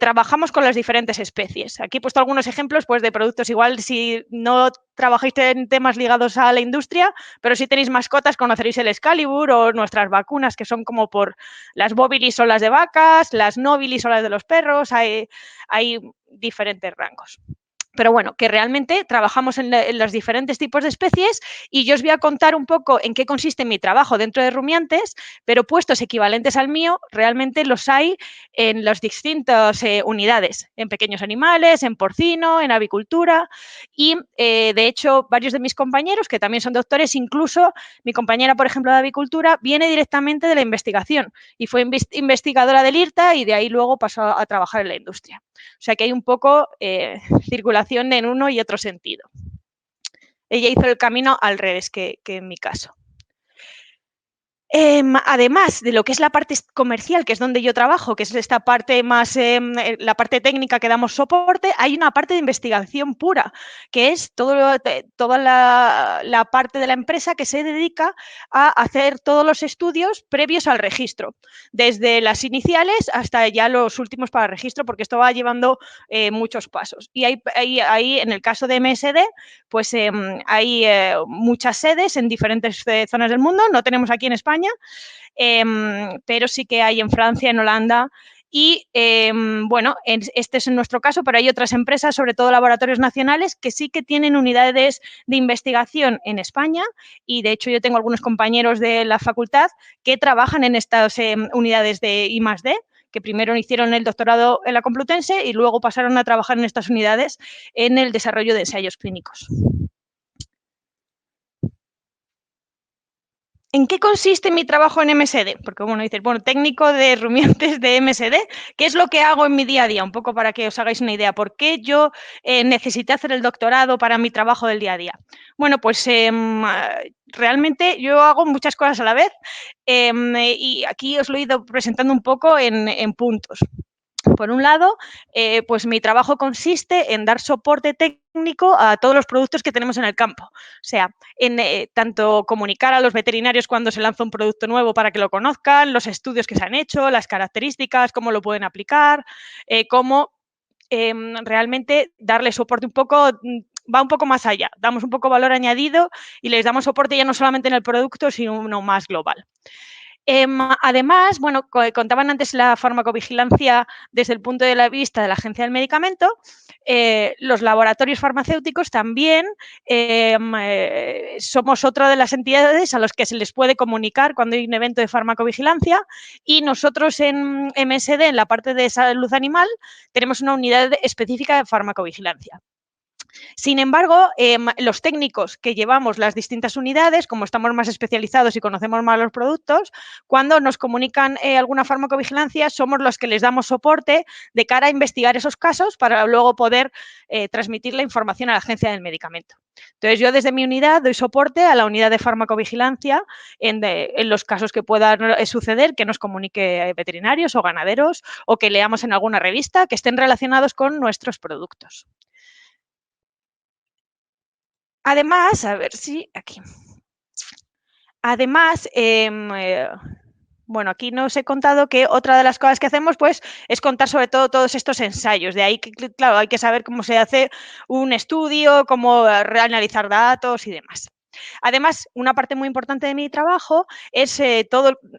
trabajamos con las diferentes especies. Aquí he puesto algunos ejemplos pues, de productos. Igual si no trabajáis en temas ligados a la industria, pero si tenéis mascotas conoceréis el Excalibur o nuestras vacunas que son como por las Bovilis son las de vacas, las Nobilis son las de los perros, hay diferentes rangos. Pero bueno, que realmente trabajamos en los diferentes tipos de especies y yo os voy a contar un poco en qué consiste mi trabajo dentro de rumiantes, pero puestos equivalentes al mío, realmente los hay en las distintas unidades, en pequeños animales, en porcino, en avicultura y de hecho varios de mis compañeros, que también son doctores, incluso mi compañera, por ejemplo, de avicultura, viene directamente de la investigación y fue investigadora del IRTA y de ahí luego pasó a trabajar en la industria. O sea que hay un poco circulación en uno y otro sentido. Ella hizo el camino al revés que en mi caso. Además de lo que es la parte comercial, que es donde yo trabajo, que es esta parte más, la parte técnica que damos soporte, hay una parte de investigación pura, que es toda la parte de la empresa que se dedica a hacer todos los estudios previos al registro, desde las iniciales hasta ya los últimos para registro, porque esto va llevando muchos pasos. Y ahí, en el caso de MSD, pues hay muchas sedes en diferentes zonas del mundo, no tenemos aquí en España, pero sí que hay en Francia, en Holanda y, bueno, este es en nuestro caso, pero hay otras empresas, sobre todo laboratorios nacionales, que sí que tienen unidades de investigación en España y, de hecho, yo tengo algunos compañeros de la facultad que trabajan en estas unidades de I+D, que primero hicieron el doctorado en la Complutense y luego pasaron a trabajar en estas unidades en el desarrollo de ensayos clínicos. ¿En qué consiste mi trabajo en MSD? Porque, bueno, dices, bueno, técnico de rumiantes de MSD, ¿qué es lo que hago en mi día a día? Un poco para que os hagáis una idea. ¿Por qué yo necesité hacer el doctorado para mi trabajo del día a día? Bueno, pues realmente yo hago muchas cosas a la vez y aquí os lo he ido presentando un poco en puntos. Por un lado, pues mi trabajo consiste en dar soporte técnico a todos los productos que tenemos en el campo. O sea, en tanto comunicar a los veterinarios cuando se lanza un producto nuevo para que lo conozcan, los estudios que se han hecho, las características, cómo lo pueden aplicar, cómo realmente darle soporte un poco, va un poco más allá. Damos un poco valor añadido y les damos soporte ya no solamente en el producto, sino uno más global. Además, bueno, contaban antes la farmacovigilancia desde el punto de vista de la Agencia del Medicamento. Los laboratorios farmacéuticos también somos otra de las entidades a las que se les puede comunicar cuando hay un evento de farmacovigilancia y nosotros en MSD, en la parte de salud animal, tenemos una unidad específica de farmacovigilancia. Sin embargo, los técnicos que llevamos las distintas unidades, como estamos más especializados y conocemos más los productos, cuando nos comunican alguna farmacovigilancia, somos los que les damos soporte de cara a investigar esos casos para luego poder transmitir la información a la Agencia del Medicamento. Entonces, yo desde mi unidad doy soporte a la unidad de farmacovigilancia en los casos que puedan suceder, que nos comunique veterinarios o ganaderos o que leamos en alguna revista que estén relacionados con nuestros productos. Además, a ver si aquí. Además, bueno, aquí no os he contado que otra de las cosas que hacemos, pues, es contar sobre todo todos estos ensayos. De ahí que, claro, hay que saber cómo se hace un estudio, cómo reanalizar datos y demás. Además, una parte muy importante de mi trabajo es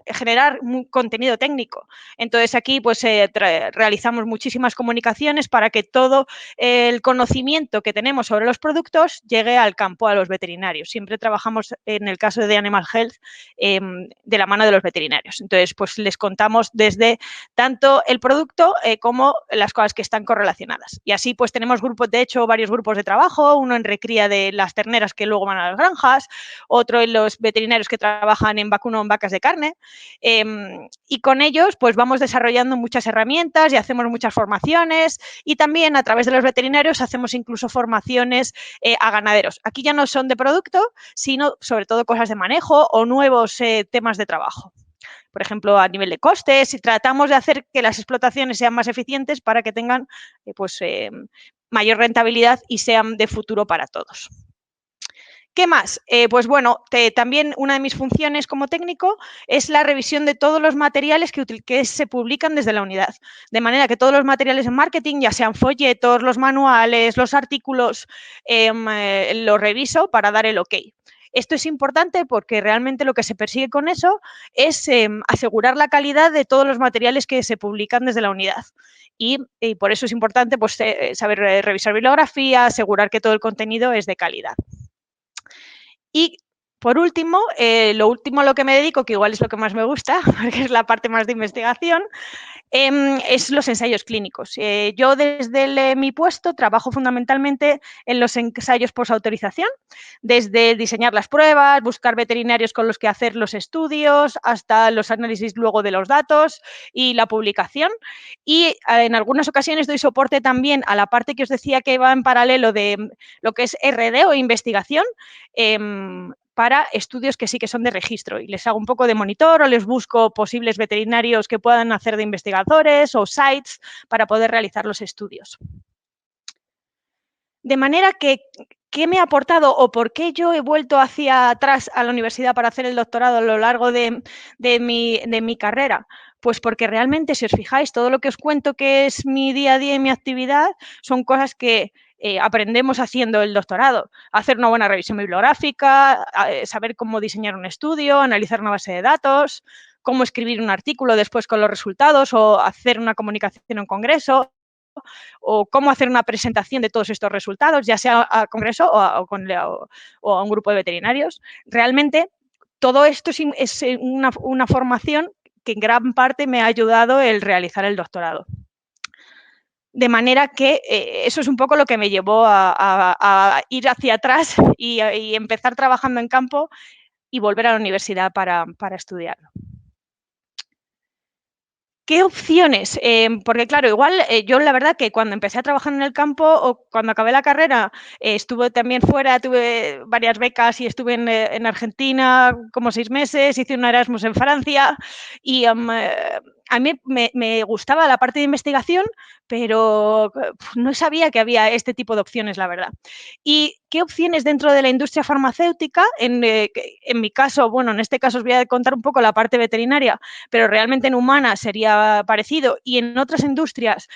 generar contenido técnico. Entonces, aquí pues realizamos muchísimas comunicaciones para que todo el conocimiento que tenemos sobre los productos llegue al campo, a los veterinarios. Siempre trabajamos, en el caso de Animal Health, de la mano de los veterinarios. Entonces, pues les contamos desde tanto el producto como las cosas que están correlacionadas. Y así pues tenemos varios grupos de trabajo, uno en recría de las terneras que luego van a las granjas, otro en los veterinarios que trabajan en vacuno en vacas de carne, y con ellos pues vamos desarrollando muchas herramientas y hacemos muchas formaciones, y también a través de los veterinarios hacemos incluso formaciones a ganaderos. Aquí ya no son de producto, sino sobre todo cosas de manejo o nuevos temas de trabajo. Por ejemplo, a nivel de costes, y tratamos de hacer que las explotaciones sean más eficientes para que tengan mayor rentabilidad y sean de futuro para todos. ¿Qué más? Pues bueno, también una de mis funciones como técnico es la revisión de todos los materiales que se publican desde la unidad. De manera que todos los materiales en marketing, ya sean folletos, los manuales, los artículos, los reviso para dar el ok. Esto es importante porque realmente lo que se persigue con eso es asegurar la calidad de todos los materiales que se publican desde la unidad. Y por eso es importante pues, saber revisar bibliografía, asegurar que todo el contenido es de calidad. Y por último, lo último a lo que me dedico, que igual es lo que más me gusta, porque es la parte más de investigación, es los ensayos clínicos. Yo desde mi puesto trabajo fundamentalmente en los ensayos posautorización, desde diseñar las pruebas, buscar veterinarios con los que hacer los estudios, hasta los análisis luego de los datos y la publicación. Y en algunas ocasiones doy soporte también a la parte que os decía que va en paralelo de lo que es RD o investigación, para estudios que sí que son de registro, y les hago un poco de monitor o les busco posibles veterinarios que puedan hacer de investigadores o sites para poder realizar los estudios. De manera que, ¿qué me ha aportado o por qué yo he vuelto hacia atrás a la universidad para hacer el doctorado a lo largo de mi carrera? Pues porque realmente, si os fijáis, todo lo que os cuento que es mi día a día y mi actividad son cosas que aprendemos haciendo el doctorado. Hacer una buena revisión bibliográfica, saber cómo diseñar un estudio, analizar una base de datos, cómo escribir un artículo después con los resultados o hacer una comunicación en un congreso, o cómo hacer una presentación de todos estos resultados, ya sea a congreso o a un grupo de veterinarios. Realmente, todo esto es una formación que en gran parte me ha ayudado el realizar el doctorado. De manera que eso es un poco lo que me llevó a ir hacia atrás y empezar trabajando en campo y volver a la universidad para estudiarlo. ¿Qué opciones? Porque claro, igual yo la verdad que cuando empecé a trabajar en el campo o cuando acabé la carrera estuve también fuera, tuve varias becas y estuve en Argentina como 6 meses, hice un Erasmus en Francia y a mí me gustaba la parte de investigación, pero no sabía que había este tipo de opciones, la verdad. ¿Y qué opciones dentro de la industria farmacéutica? En mi caso, bueno, en este caso os voy a contar un poco la parte veterinaria, pero realmente en humana sería parecido, y en otras industrias,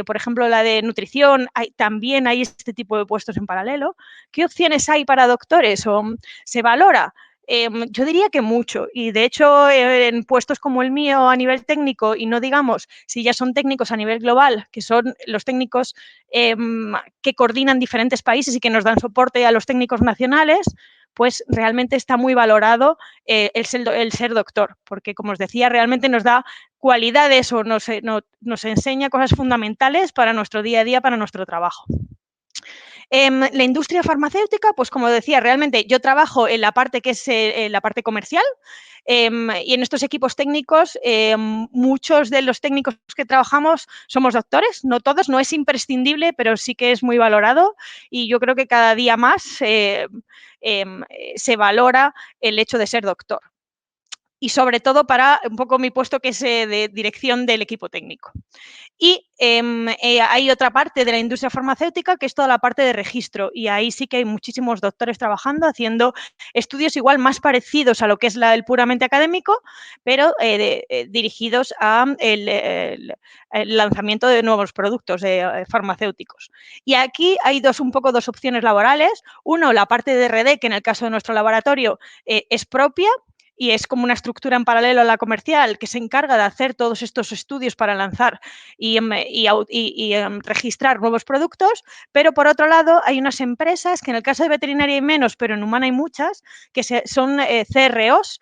por ejemplo la de nutrición, también hay este tipo de puestos en paralelo. ¿Qué opciones hay para doctores o se valora? Yo diría que mucho, y de hecho en puestos como el mío a nivel técnico, y no digamos si ya son técnicos a nivel global, que son los técnicos que coordinan diferentes países y que nos dan soporte a los técnicos nacionales, pues realmente está muy valorado el ser doctor, porque como os decía, realmente nos da cualidades o nos enseña cosas fundamentales para nuestro día a día, para nuestro trabajo. La industria farmacéutica, pues como decía, realmente yo trabajo en la parte que es la parte comercial, y en estos equipos técnicos, muchos de los técnicos que trabajamos somos doctores, no todos, no es imprescindible, pero sí que es muy valorado, y yo creo que cada día más se valora el hecho de ser doctor. y sobre todo para un poco mi puesto, que es de dirección del equipo técnico. Y hay otra parte de la industria farmacéutica que es toda la parte de registro, y ahí sí que hay muchísimos doctores trabajando, haciendo estudios igual más parecidos a lo que es el puramente académico, pero dirigidos a el lanzamiento de nuevos productos farmacéuticos. Y aquí hay un poco dos opciones laborales. Uno, la parte de R&D, que en el caso de nuestro laboratorio es propia, y es como una estructura en paralelo a la comercial que se encarga de hacer todos estos estudios para lanzar y registrar nuevos productos, pero por otro lado hay unas empresas que en el caso de veterinaria hay menos, pero en humana hay muchas, que son CROs,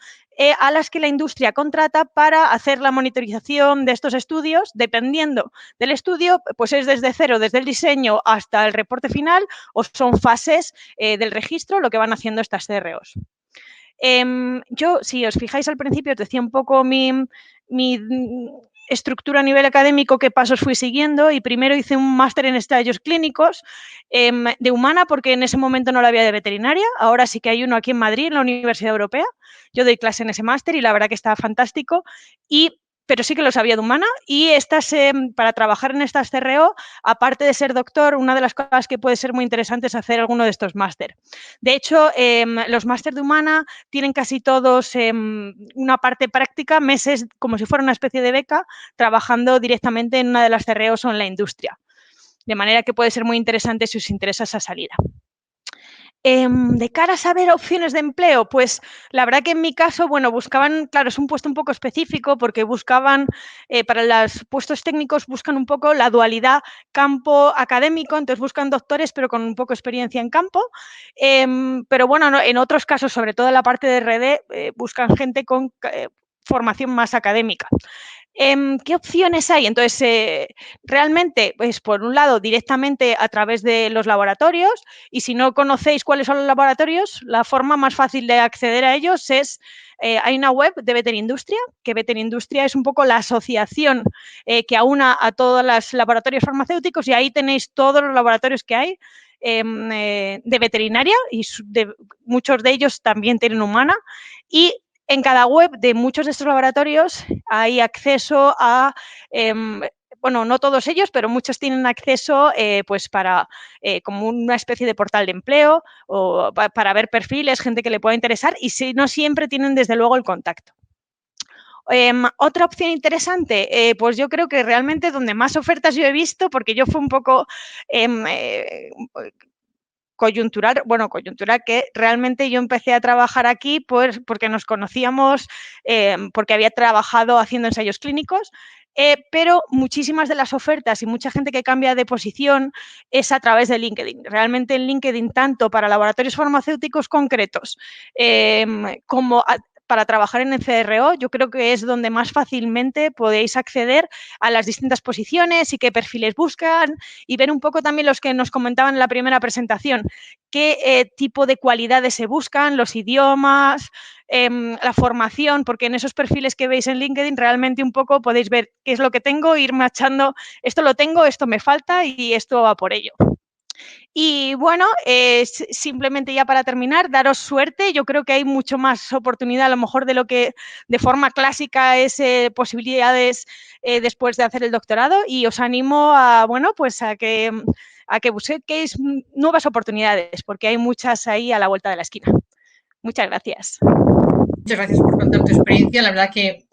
a las que la industria contrata para hacer la monitorización de estos estudios. Dependiendo del estudio, pues es desde cero, desde el diseño hasta el reporte final, o son fases del registro lo que van haciendo estas CROs. Yo, si os fijáis al principio, os decía un poco mi estructura a nivel académico, qué pasos fui siguiendo, y primero hice un máster en ensayos clínicos de humana, porque en ese momento no lo había de veterinaria. Ahora sí que hay uno aquí en Madrid, en la Universidad Europea. Yo doy clase en ese máster y la verdad que está fantástico, pero sí que lo sabía de humana, y para trabajar en estas CRO, aparte de ser doctor, una de las cosas que puede ser muy interesante es hacer alguno de estos máster. De hecho, los máster de humana tienen casi todos una parte práctica, meses, como si fuera una especie de beca, trabajando directamente en una de las CROs o en la industria. De manera que puede ser muy interesante si os interesa esa salida. De cara a saber opciones de empleo, pues la verdad que en mi caso, bueno, buscaban, claro, es un puesto un poco específico, porque buscaban, para los puestos técnicos, buscan un poco la dualidad campo académico, entonces buscan doctores, pero con un poco de experiencia en campo. Pero bueno, no, en otros casos, sobre todo en la parte de R&D, buscan gente con formación más académica. ¿Qué opciones hay? Entonces, realmente, pues por un lado, directamente a través de los laboratorios, y si no conocéis cuáles son los laboratorios, la forma más fácil de acceder a ellos es, hay una web de Veterindustria, que Veterindustria es un poco la asociación que aúna a todos los laboratorios farmacéuticos, y ahí tenéis todos los laboratorios que hay de veterinaria, y muchos de ellos también tienen humana, y en cada web de muchos de estos laboratorios hay acceso a, bueno, no todos ellos, pero muchos tienen acceso pues para como una especie de portal de empleo, o para ver perfiles, gente que le pueda interesar, y si no siempre tienen desde luego el contacto. Otra opción interesante, pues yo creo que realmente donde más ofertas yo he visto, porque yo fui un poco coyuntural, que realmente yo empecé a trabajar aquí pues porque nos conocíamos, porque había trabajado haciendo ensayos clínicos, pero muchísimas de las ofertas y mucha gente que cambia de posición es a través de LinkedIn. Realmente en LinkedIn, tanto para laboratorios farmacéuticos concretos como para trabajar en el CRO, yo creo que es donde más fácilmente podéis acceder a las distintas posiciones y qué perfiles buscan, y ver un poco también los que nos comentaban en la primera presentación, qué tipo de cualidades se buscan, los idiomas, la formación, porque en esos perfiles que veis en LinkedIn realmente un poco podéis ver qué es lo que tengo, ir machando, esto lo tengo, esto me falta y esto va por ello. Y bueno, simplemente ya para terminar, daros suerte. Yo creo que hay mucho más oportunidad a lo mejor de lo que de forma clásica es posibilidades después de hacer el doctorado, y os animo a, bueno, pues a que busquéis nuevas oportunidades, porque hay muchas ahí a la vuelta de la esquina. Muchas gracias. Muchas gracias por contar tu experiencia. La verdad que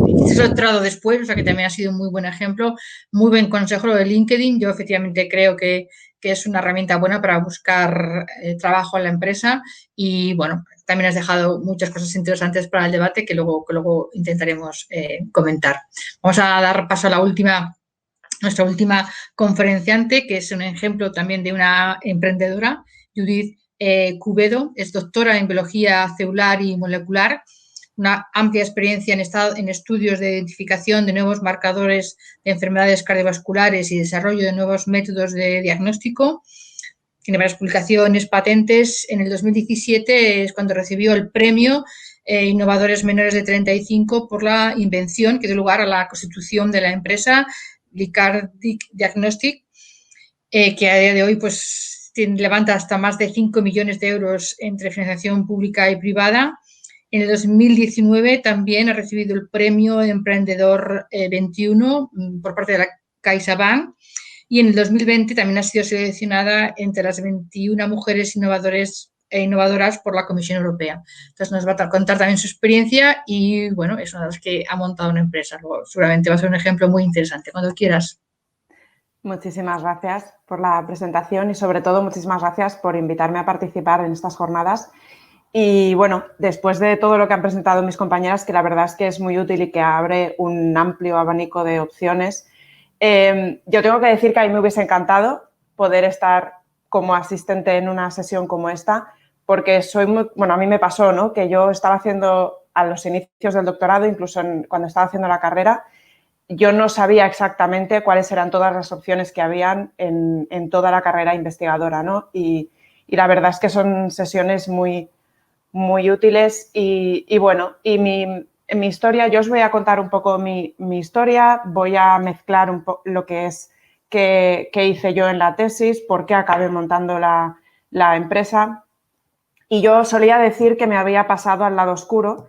hiciste doctorado después, o sea que también ha sido un muy buen ejemplo, muy buen consejo lo de LinkedIn. Yo efectivamente creo que es una herramienta buena para buscar trabajo en la empresa, y bueno, también has dejado muchas cosas interesantes para el debate que luego intentaremos comentar. Vamos a dar paso a nuestra última conferenciante, que es un ejemplo también de una emprendedora, Judith Cubedo. Es doctora en biología celular y molecular, una amplia experiencia en estudios de identificación de nuevos marcadores de enfermedades cardiovasculares y desarrollo de nuevos métodos de diagnóstico. Tiene varias publicaciones, patentes. En el 2017 es cuando recibió el premio Innovadores Menores de 35 por la invención que dio lugar a la constitución de la empresa Licardic Diagnostic, que a día de hoy pues levanta hasta más de 5 millones de euros entre financiación pública y privada, En el 2019 también ha recibido el premio Emprendedor 21 por parte de la CaixaBank y en el 2020 también ha sido seleccionada entre las 21 mujeres innovadoras por la Comisión Europea. Entonces nos va a contar también su experiencia y bueno, es una de las que ha montado una empresa. Luego, seguramente va a ser un ejemplo muy interesante. Cuando quieras. Muchísimas gracias por la presentación y sobre todo muchísimas gracias por invitarme a participar en estas jornadas. Y bueno, después de todo lo que han presentado mis compañeras, que la verdad es que es muy útil y que abre un amplio abanico de opciones, yo tengo que decir que a mí me hubiese encantado poder estar como asistente en una sesión como esta, porque a mí me pasó, ¿no?, que yo estaba haciendo a los inicios del doctorado, incluso cuando estaba haciendo la carrera, yo no sabía exactamente cuáles eran todas las opciones que habían en toda la carrera investigadora, ¿no? Y la verdad es que son sesiones muy, muy útiles y bueno, y mi historia, yo os voy a contar un poco mi historia, voy a mezclar un poco lo que es qué hice yo en la tesis, por qué acabé montando la empresa. Y yo solía decir que me había pasado al lado oscuro,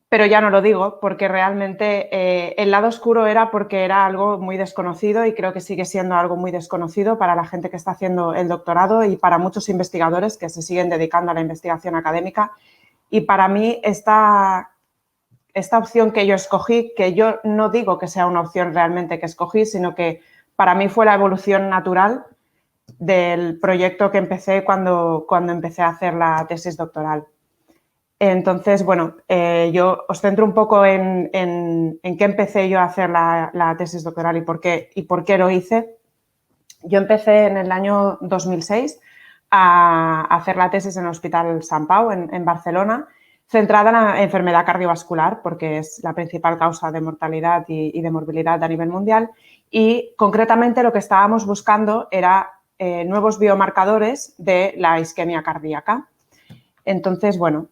pero ya no lo digo porque realmente el lado oscuro era porque era algo muy desconocido y creo que sigue siendo algo muy desconocido para la gente que está haciendo el doctorado y para muchos investigadores que se siguen dedicando a la investigación académica. Y para mí esta opción que yo escogí, que yo no digo que sea una opción realmente que escogí, sino que para mí fue la evolución natural del proyecto que empecé cuando empecé a hacer la tesis doctoral. Entonces, bueno, yo os centro un poco en qué empecé yo a hacer la tesis doctoral y por qué lo hice. Yo empecé en el año 2006 a hacer la tesis en el Hospital Sant Pau, en Barcelona, centrada en la enfermedad cardiovascular, porque es la principal causa de mortalidad y de morbilidad a nivel mundial. Y concretamente lo que estábamos buscando era nuevos biomarcadores de la isquemia cardíaca. Entonces, bueno,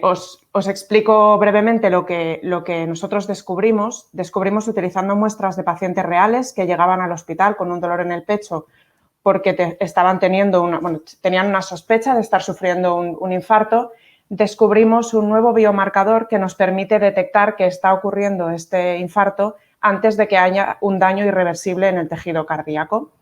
os explico brevemente lo que nosotros descubrimos. Descubrimos utilizando muestras de pacientes reales que llegaban al hospital con un dolor en el pecho porque tenían una sospecha de estar sufriendo un infarto. Descubrimos un nuevo biomarcador que nos permite detectar que está ocurriendo este infarto antes de que haya un daño irreversible en el tejido cardíaco.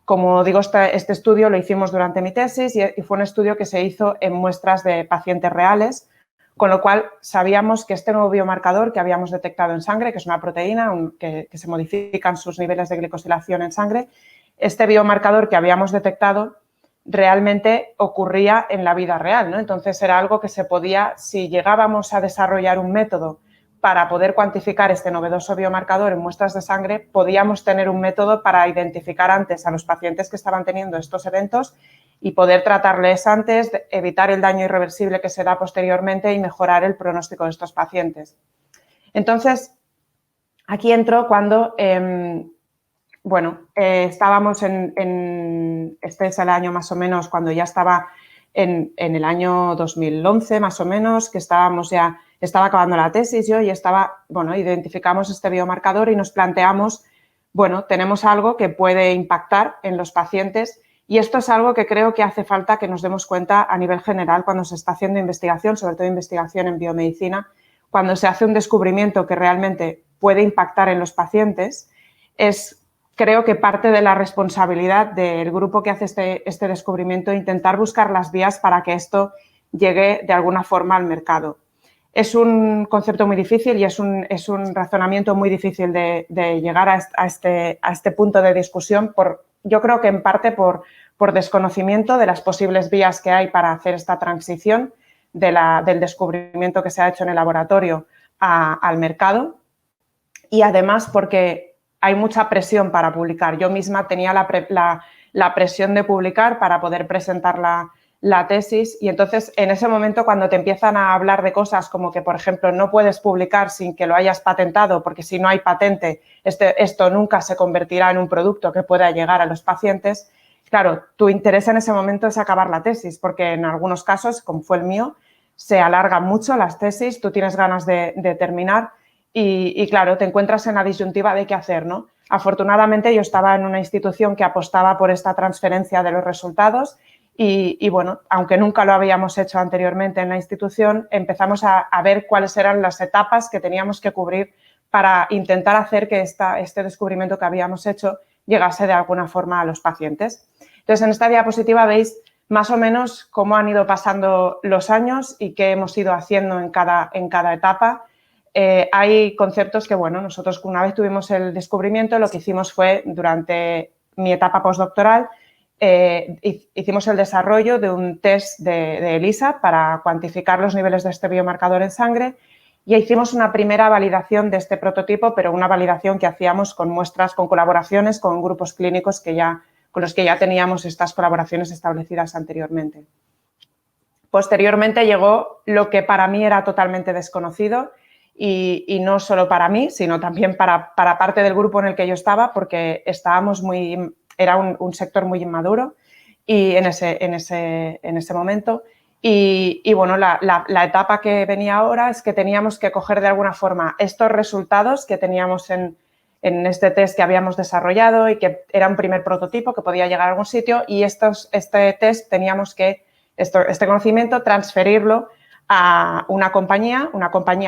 Como digo, este estudio lo hicimos durante mi tesis y fue un estudio que se hizo en muestras de pacientes reales, con lo cual sabíamos que este nuevo biomarcador que habíamos detectado en sangre, que es una proteína que se modifican sus niveles de glicosilación en sangre, este biomarcador que habíamos detectado realmente ocurría en la vida real, ¿no? Entonces era algo que se podía, si llegábamos a desarrollar un método para poder cuantificar este novedoso biomarcador en muestras de sangre, podíamos tener un método para identificar antes a los pacientes que estaban teniendo estos eventos y poder tratarles antes, evitar el daño irreversible que se da posteriormente y mejorar el pronóstico de estos pacientes. Entonces, aquí entro cuando, estábamos este es el año más o menos, cuando ya estaba en el año 2011 más o menos, que estaba acabando la tesis yo y identificamos este biomarcador y nos planteamos, tenemos algo que puede impactar en los pacientes y esto es algo que creo que hace falta que nos demos cuenta a nivel general cuando se está haciendo investigación, sobre todo investigación en biomedicina, cuando se hace un descubrimiento que realmente puede impactar en los pacientes, creo que parte de la responsabilidad del grupo que hace este descubrimiento intentar buscar las vías para que esto llegue de alguna forma al mercado. Es un concepto muy difícil y es un razonamiento muy difícil de llegar a este punto de discusión, yo creo que en parte por desconocimiento de las posibles vías que hay para hacer esta transición del descubrimiento que se ha hecho en el laboratorio al mercado y además porque hay mucha presión para publicar. Yo misma tenía la presión de publicar para poder presentar la tesis y entonces en ese momento cuando te empiezan a hablar de cosas como que, por ejemplo, no puedes publicar sin que lo hayas patentado porque si no hay patente esto nunca se convertirá en un producto que pueda llegar a los pacientes, claro, tu interés en ese momento es acabar la tesis porque en algunos casos, como fue el mío, se alargan mucho las tesis, tú tienes ganas de terminar y claro, te encuentras en la disyuntiva de qué hacer, ¿no? Afortunadamente yo estaba en una institución que apostaba por esta transferencia de los resultados Y bueno, aunque nunca lo habíamos hecho anteriormente en la institución, empezamos a ver cuáles eran las etapas que teníamos que cubrir para intentar hacer que este descubrimiento que habíamos hecho llegase de alguna forma a los pacientes. Entonces, en esta diapositiva veis más o menos cómo han ido pasando los años y qué hemos ido haciendo en cada etapa. Hay conceptos que, bueno, nosotros una vez tuvimos el descubrimiento, lo que hicimos fue, durante mi etapa postdoctoral, hicimos el desarrollo de un test de ELISA para cuantificar los niveles de este biomarcador en sangre y hicimos una primera validación de este prototipo, pero una validación que hacíamos con muestras, con colaboraciones con grupos clínicos con los que ya teníamos estas colaboraciones establecidas anteriormente. Posteriormente llegó lo que para mí era totalmente desconocido y no solo para mí, sino también para parte del grupo en el que yo estaba, porque era un sector muy inmaduro y en ese momento. Y bueno, la etapa que venía ahora es que teníamos que coger de alguna forma estos resultados que teníamos en este test que habíamos desarrollado y que era un primer prototipo que podía llegar a algún sitio y este test teníamos que, este conocimiento, transferirlo a una compañía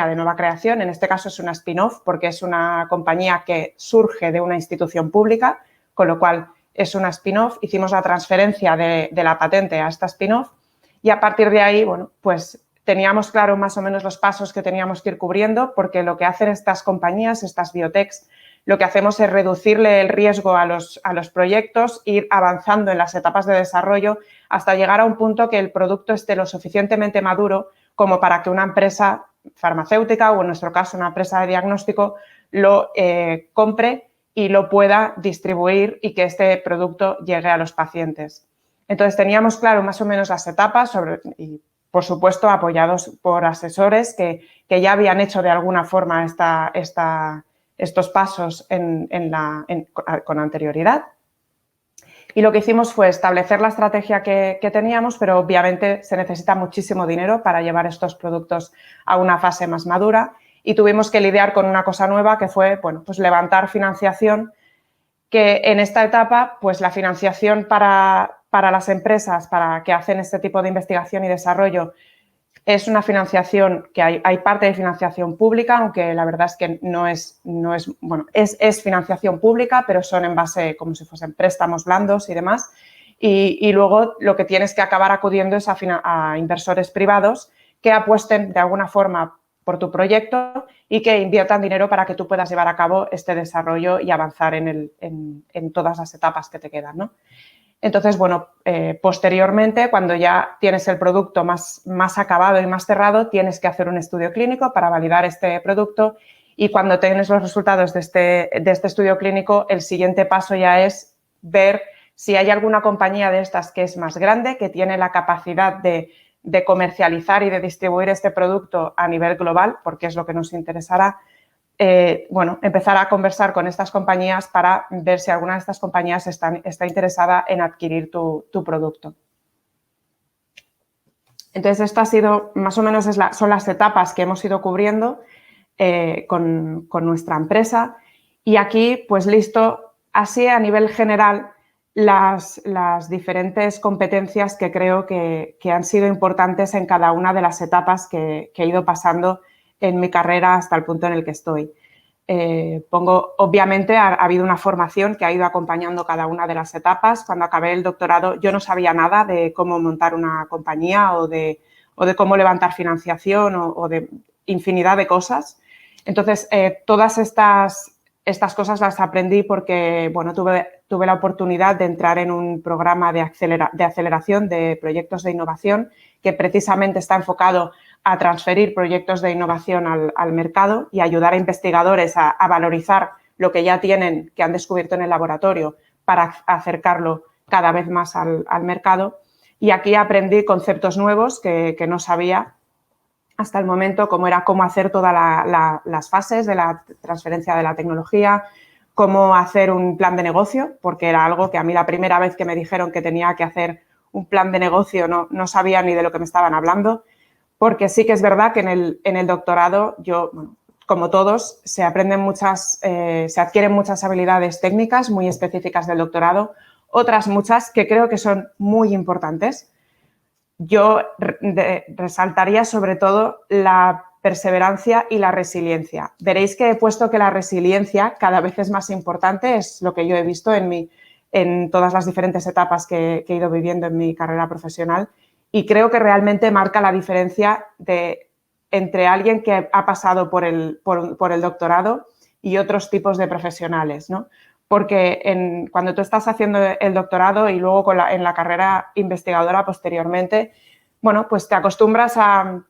de nueva creación. En este caso es una spin-off porque es una compañía que surge de una institución pública, con lo cual es una spin-off. Hicimos la transferencia de la patente a esta spin-off y a partir de ahí, bueno, pues teníamos claro más o menos los pasos que teníamos que ir cubriendo, porque lo que hacen estas compañías, estas biotechs, lo que hacemos es reducirle el riesgo a los proyectos, ir avanzando en las etapas de desarrollo hasta llegar a un punto que el producto esté lo suficientemente maduro como para que una empresa farmacéutica o, en nuestro caso, una empresa de diagnóstico lo compre y lo pueda distribuir y que este producto llegue a los pacientes. Entonces, teníamos claro más o menos las etapas y, por supuesto, apoyados por asesores que ya habían hecho de alguna forma estos pasos con anterioridad. Y lo que hicimos fue establecer la estrategia que teníamos, pero obviamente se necesita muchísimo dinero para llevar estos productos a una fase más madura y tuvimos que lidiar con una cosa nueva que fue, bueno, pues levantar financiación, que en esta etapa, pues la financiación para las empresas que hacen este tipo de investigación y desarrollo es una financiación que hay parte de financiación pública, aunque la verdad es que no es bueno, es financiación pública, pero son en base como si fuesen préstamos blandos y demás. Y luego lo que tienes que acabar acudiendo es a inversores privados que apuesten de alguna forma por tu proyecto y que inviertan dinero para que tú puedas llevar a cabo este desarrollo y avanzar en todas las etapas que te quedan, ¿no? Entonces, bueno, posteriormente, cuando ya tienes el producto más acabado y más cerrado, tienes que hacer un estudio clínico para validar este producto y cuando tienes los resultados de este estudio clínico, el siguiente paso ya es ver si hay alguna compañía de estas que es más grande, que tiene la capacidad de comercializar y de distribuir este producto a nivel global, porque es lo que nos interesará. Bueno, empezar a conversar con estas compañías para ver si alguna de estas compañías está interesada en adquirir tu producto. Entonces, esto ha sido, más o menos, son las etapas que hemos ido cubriendo con nuestra empresa. Y aquí, pues listo, así a nivel general, las diferentes competencias que creo que han sido importantes en cada una de las etapas que he ido pasando en mi carrera hasta el punto en el que estoy. Obviamente ha habido una formación que ha ido acompañando cada una de las etapas. Cuando acabé el doctorado yo no sabía nada de cómo montar una compañía o de cómo levantar financiación o de infinidad de cosas. Entonces, todas estas cosas las aprendí porque, bueno, tuve la oportunidad de entrar en un programa de aceleración de proyectos de innovación que precisamente está enfocado a transferir proyectos de innovación al mercado y ayudar a investigadores a valorizar lo que ya tienen, que han descubierto en el laboratorio, para acercarlo cada vez más al mercado. Y aquí aprendí conceptos nuevos que no sabía hasta el momento, como era cómo hacer todas las fases de la transferencia de la tecnología, cómo hacer un plan de negocio, porque era algo que a mí la primera vez que me dijeron que tenía que hacer un plan de negocio no sabía ni de lo que me estaban hablando, porque sí que es verdad que en el doctorado yo, bueno, como todos, se adquieren muchas habilidades técnicas muy específicas del doctorado, otras muchas que creo que son muy importantes. Yo resaltaría sobre todo la perseverancia y la resiliencia. Veréis que he puesto que la resiliencia cada vez es más importante, es lo que yo he visto en todas las diferentes etapas que he ido viviendo en mi carrera profesional, y creo que realmente marca la diferencia entre alguien que ha pasado por el doctorado y otros tipos de profesionales, ¿no? Porque cuando tú estás haciendo el doctorado y luego en la carrera investigadora posteriormente, bueno, pues te acostumbras a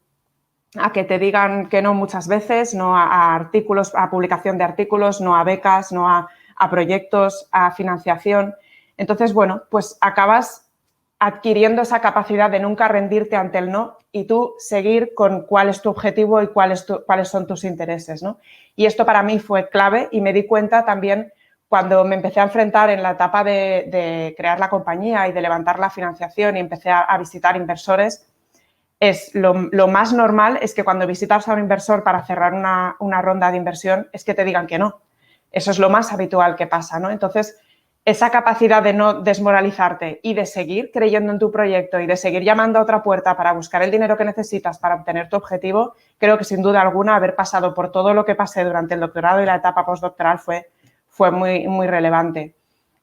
que te digan que no muchas veces, no a artículos, a publicación de artículos, no a becas, no a proyectos, a financiación. Entonces, bueno, pues acabas adquiriendo esa capacidad de nunca rendirte ante el no y tú seguir con cuál es tu objetivo y cuáles son tus intereses, ¿no? Y esto para mí fue clave y me di cuenta también cuando me empecé a enfrentar en la etapa de crear la compañía y de levantar la financiación y empecé a visitar inversores. Lo más normal es que cuando visitas a un inversor para cerrar una ronda de inversión es que te digan que no. Eso es lo más habitual que pasa, ¿no? Entonces, esa capacidad de no desmoralizarte y de seguir creyendo en tu proyecto y de seguir llamando a otra puerta para buscar el dinero que necesitas para obtener tu objetivo, creo que sin duda alguna haber pasado por todo lo que pasé durante el doctorado y la etapa postdoctoral fue muy, muy relevante.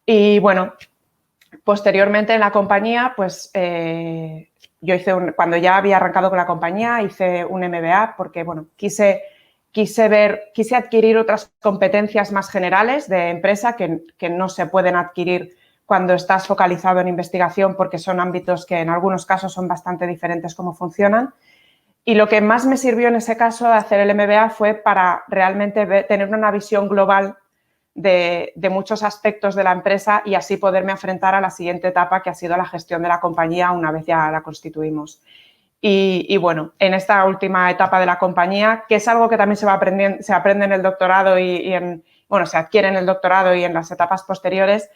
Y bueno, posteriormente en la compañía, pues yo cuando ya había arrancado con la compañía, hice un MBA porque, bueno, quise adquirir otras competencias más generales de empresa que no se pueden adquirir cuando estás focalizado en investigación porque son ámbitos que en algunos casos son bastante diferentes cómo funcionan. Y lo que más me sirvió en ese caso de hacer el MBA fue para realmente tener una visión global de muchos aspectos de la empresa y así poderme enfrentar a la siguiente etapa, que ha sido la gestión de la compañía una vez ya la constituimos. Y bueno, en esta última etapa de la compañía, que es algo que también se aprende en el doctorado se adquiere en el doctorado y en las etapas posteriores,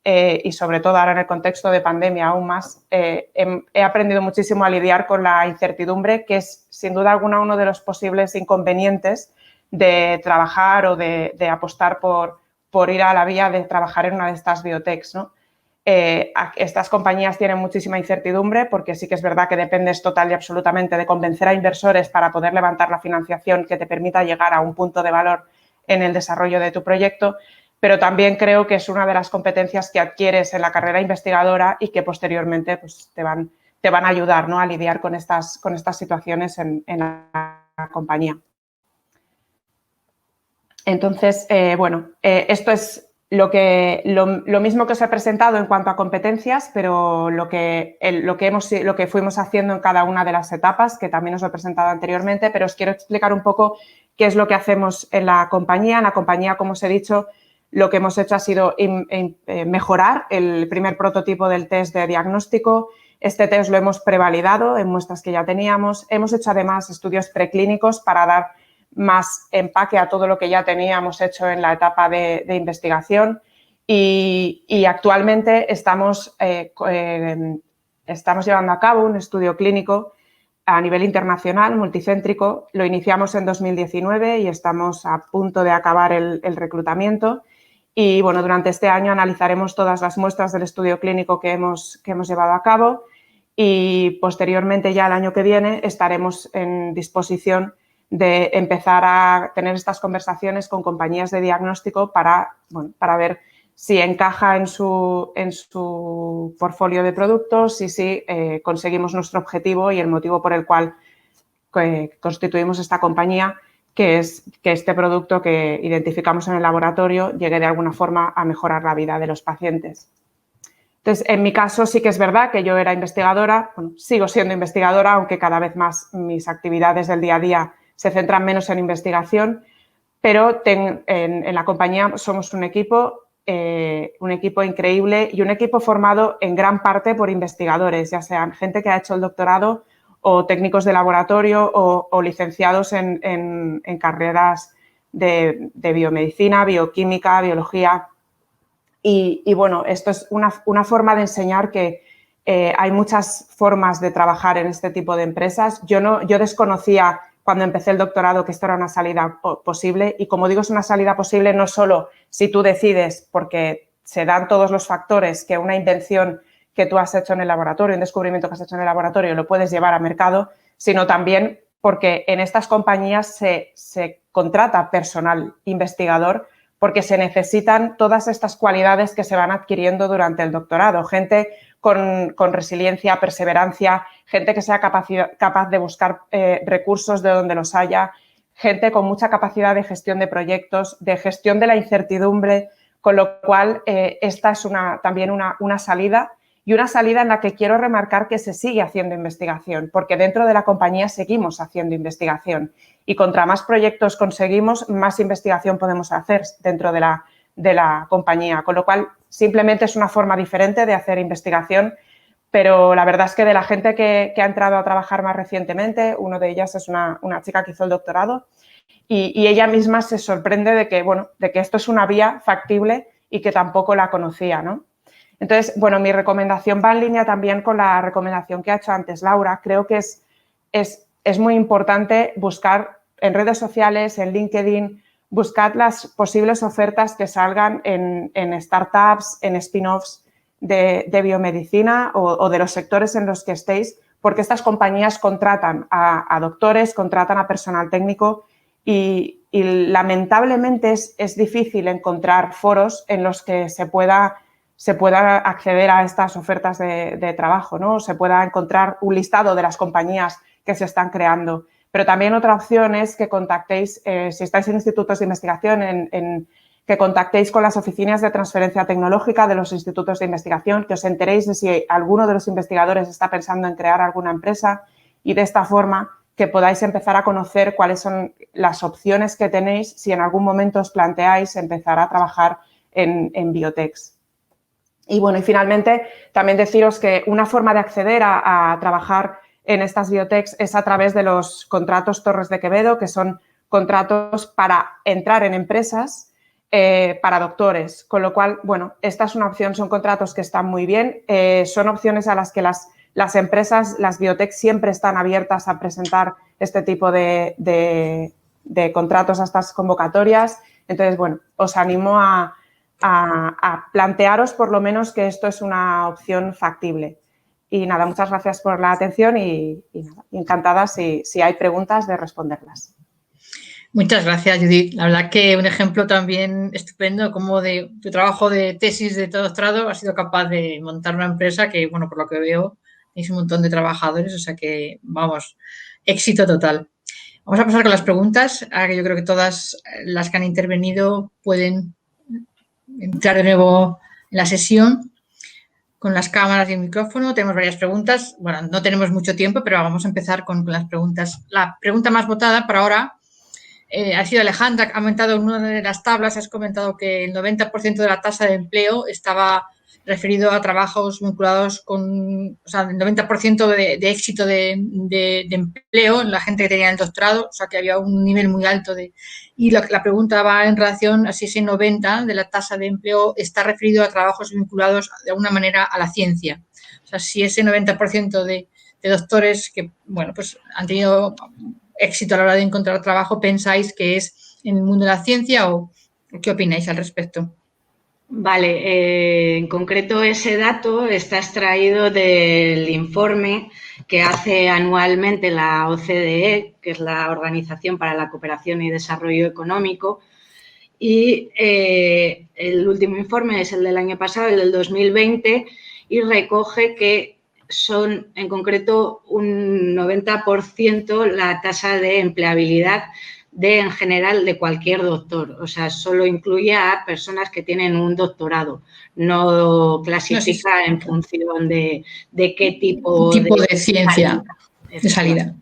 y sobre todo ahora en el contexto de pandemia aún más, he aprendido muchísimo a lidiar con la incertidumbre, que es sin duda alguna uno de los posibles inconvenientes de trabajar o de apostar por ir a la vía de trabajar en una de estas biotechs, ¿no? Estas compañías tienen muchísima incertidumbre porque sí que es verdad que dependes total y absolutamente de convencer a inversores para poder levantar la financiación que te permita llegar a un punto de valor en el desarrollo de tu proyecto, pero también creo que es una de las competencias que adquieres en la carrera investigadora y que posteriormente pues, te van a ayudar, ¿no? A lidiar con estas situaciones en la compañía. Entonces, esto es lo mismo que os he presentado en cuanto a competencias, pero lo que fuimos haciendo en cada una de las etapas, que también os he presentado anteriormente, pero os quiero explicar un poco qué es lo que hacemos en la compañía. En la compañía, como os he dicho, lo que hemos hecho ha sido mejorar el primer prototipo del test de diagnóstico. Este test lo hemos prevalidado en muestras que ya teníamos. Hemos hecho además estudios preclínicos para dar más empaque a todo lo que ya teníamos hecho en la etapa de investigación y actualmente estamos llevando a cabo un estudio clínico a nivel internacional, multicéntrico. Lo iniciamos en 2019 y estamos a punto de acabar el reclutamiento y, bueno, durante este año analizaremos todas las muestras del estudio clínico que hemos llevado a cabo y posteriormente ya el año que viene estaremos en disposición de empezar a tener estas conversaciones con compañías de diagnóstico para ver si encaja en su portfolio de productos y si conseguimos nuestro objetivo y el motivo por el cual constituimos esta compañía, que es que este producto que identificamos en el laboratorio llegue de alguna forma a mejorar la vida de los pacientes. Entonces, en mi caso sí que es verdad que yo era investigadora, sigo siendo investigadora, aunque cada vez más mis actividades del día a día se centran menos en investigación, pero en la compañía somos un equipo increíble y un equipo formado en gran parte por investigadores, ya sean gente que ha hecho el doctorado o técnicos de laboratorio o licenciados en carreras de biomedicina, bioquímica, biología. Y bueno, esto es una forma de enseñar que hay muchas formas de trabajar en este tipo de empresas. Yo desconocía cuando empecé el doctorado que esto era una salida posible y, como digo, es una salida posible no solo si tú decides porque se dan todos los factores que una invención que tú has hecho en el laboratorio, un descubrimiento que has hecho en el laboratorio, lo puedes llevar a mercado, sino también porque en estas compañías se contrata personal investigador porque se necesitan todas estas cualidades que se van adquiriendo durante el doctorado. Gente con resiliencia, perseverancia, gente que sea capaz de buscar recursos de donde los haya, gente con mucha capacidad de gestión de proyectos, de gestión de la incertidumbre, con lo cual esta es también una salida, y una salida en la que quiero remarcar que se sigue haciendo investigación, porque dentro de la compañía seguimos haciendo investigación y contra más proyectos conseguimos, más investigación podemos hacer dentro de la compañía, con lo cual simplemente es una forma diferente de hacer investigación, pero la verdad es que de la gente que ha entrado a trabajar más recientemente, una de ellas es una chica que hizo el doctorado y ella misma se sorprende de que esto es una vía factible y que tampoco la conocía, ¿no? Entonces, bueno, mi recomendación va en línea también con la recomendación que ha hecho antes Laura. Creo que es muy importante buscar en redes sociales, en LinkedIn, buscar las posibles ofertas que salgan en startups, en spin-offs de biomedicina o de los sectores en los que estéis, porque estas compañías contratan a doctores, contratan a personal técnico y lamentablemente es difícil encontrar foros en los que se pueda acceder a estas ofertas de trabajo, ¿no? Se pueda encontrar un listado de las compañías que se están creando. Pero también otra opción es que contactéis, si estáis en institutos de investigación, que contactéis con las oficinas de transferencia tecnológica de los institutos de investigación, que os enteréis de si alguno de los investigadores está pensando en crear alguna empresa y de esta forma que podáis empezar a conocer cuáles son las opciones que tenéis si en algún momento os planteáis empezar a trabajar en biotechs. Y bueno, y finalmente también deciros que una forma de acceder a trabajar en estas biotechs es a través de los contratos Torres de Quevedo, que son contratos para entrar en empresas para doctores. Con lo cual, bueno, esta es una opción, son contratos que están muy bien, son opciones a las que las empresas, las biotechs siempre están abiertas a presentar este tipo de contratos a estas convocatorias. Entonces, bueno, os animo a plantearos por lo menos que esto es una opción factible. Y nada, muchas gracias por la atención y nada, encantada si hay preguntas de responderlas. Muchas gracias, Judith. La verdad que un ejemplo también estupendo como de tu trabajo de tesis de doctorado has sido capaz de montar una empresa que, bueno, por lo que veo, tenéis un montón de trabajadores, o sea que, vamos, éxito total. Vamos a pasar con las preguntas, ahora que yo creo que todas las que han intervenido pueden entrar de nuevo en la sesión con las cámaras y el micrófono. Tenemos varias preguntas. Bueno, no tenemos mucho tiempo, pero vamos a empezar con las preguntas. La pregunta más votada para ahora ha sido Alejandra, ha comentado en una de las tablas, has comentado que el 90% de la tasa de empleo estaba referido a trabajos vinculados con, o sea, el 90% de éxito de empleo en la gente que tenía el doctorado, o sea, que había un nivel muy alto de... Y la pregunta va en relación a si ese 90% de la tasa de empleo está referido a trabajos vinculados de alguna manera a la ciencia. O sea, si ese 90% de doctores que, bueno, pues han tenido éxito a la hora de encontrar trabajo, ¿pensáis que es en el mundo de la ciencia o qué opináis al respecto? Vale, en concreto ese dato está extraído del informe que hace anualmente la OCDE, que es la Organización para la Cooperación y Desarrollo Económico, y el último informe es el del año pasado, el del 2020, y recoge que son en concreto un 90% la tasa de empleabilidad en general de cualquier doctor, o sea, solo incluye a personas que tienen un doctorado, no clasifica en función de qué tipo de ciencia, de salida.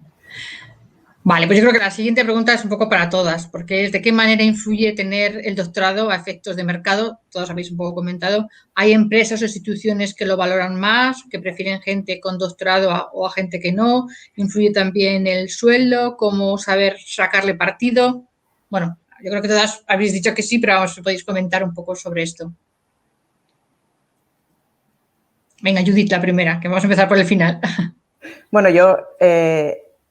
Vale, pues yo creo que la siguiente pregunta es un poco para todas, porque es de qué manera influye tener el doctorado a efectos de mercado. Todos habéis un poco comentado. ¿Hay empresas o instituciones que lo valoran más, que prefieren gente con doctorado o a gente que no? ¿Influye también el sueldo? ¿Cómo saber sacarle partido? Bueno, yo creo que todas habéis dicho que sí, pero vamos, podéis comentar un poco sobre esto. Venga, Judith, la primera, que vamos a empezar por el final. Bueno, yo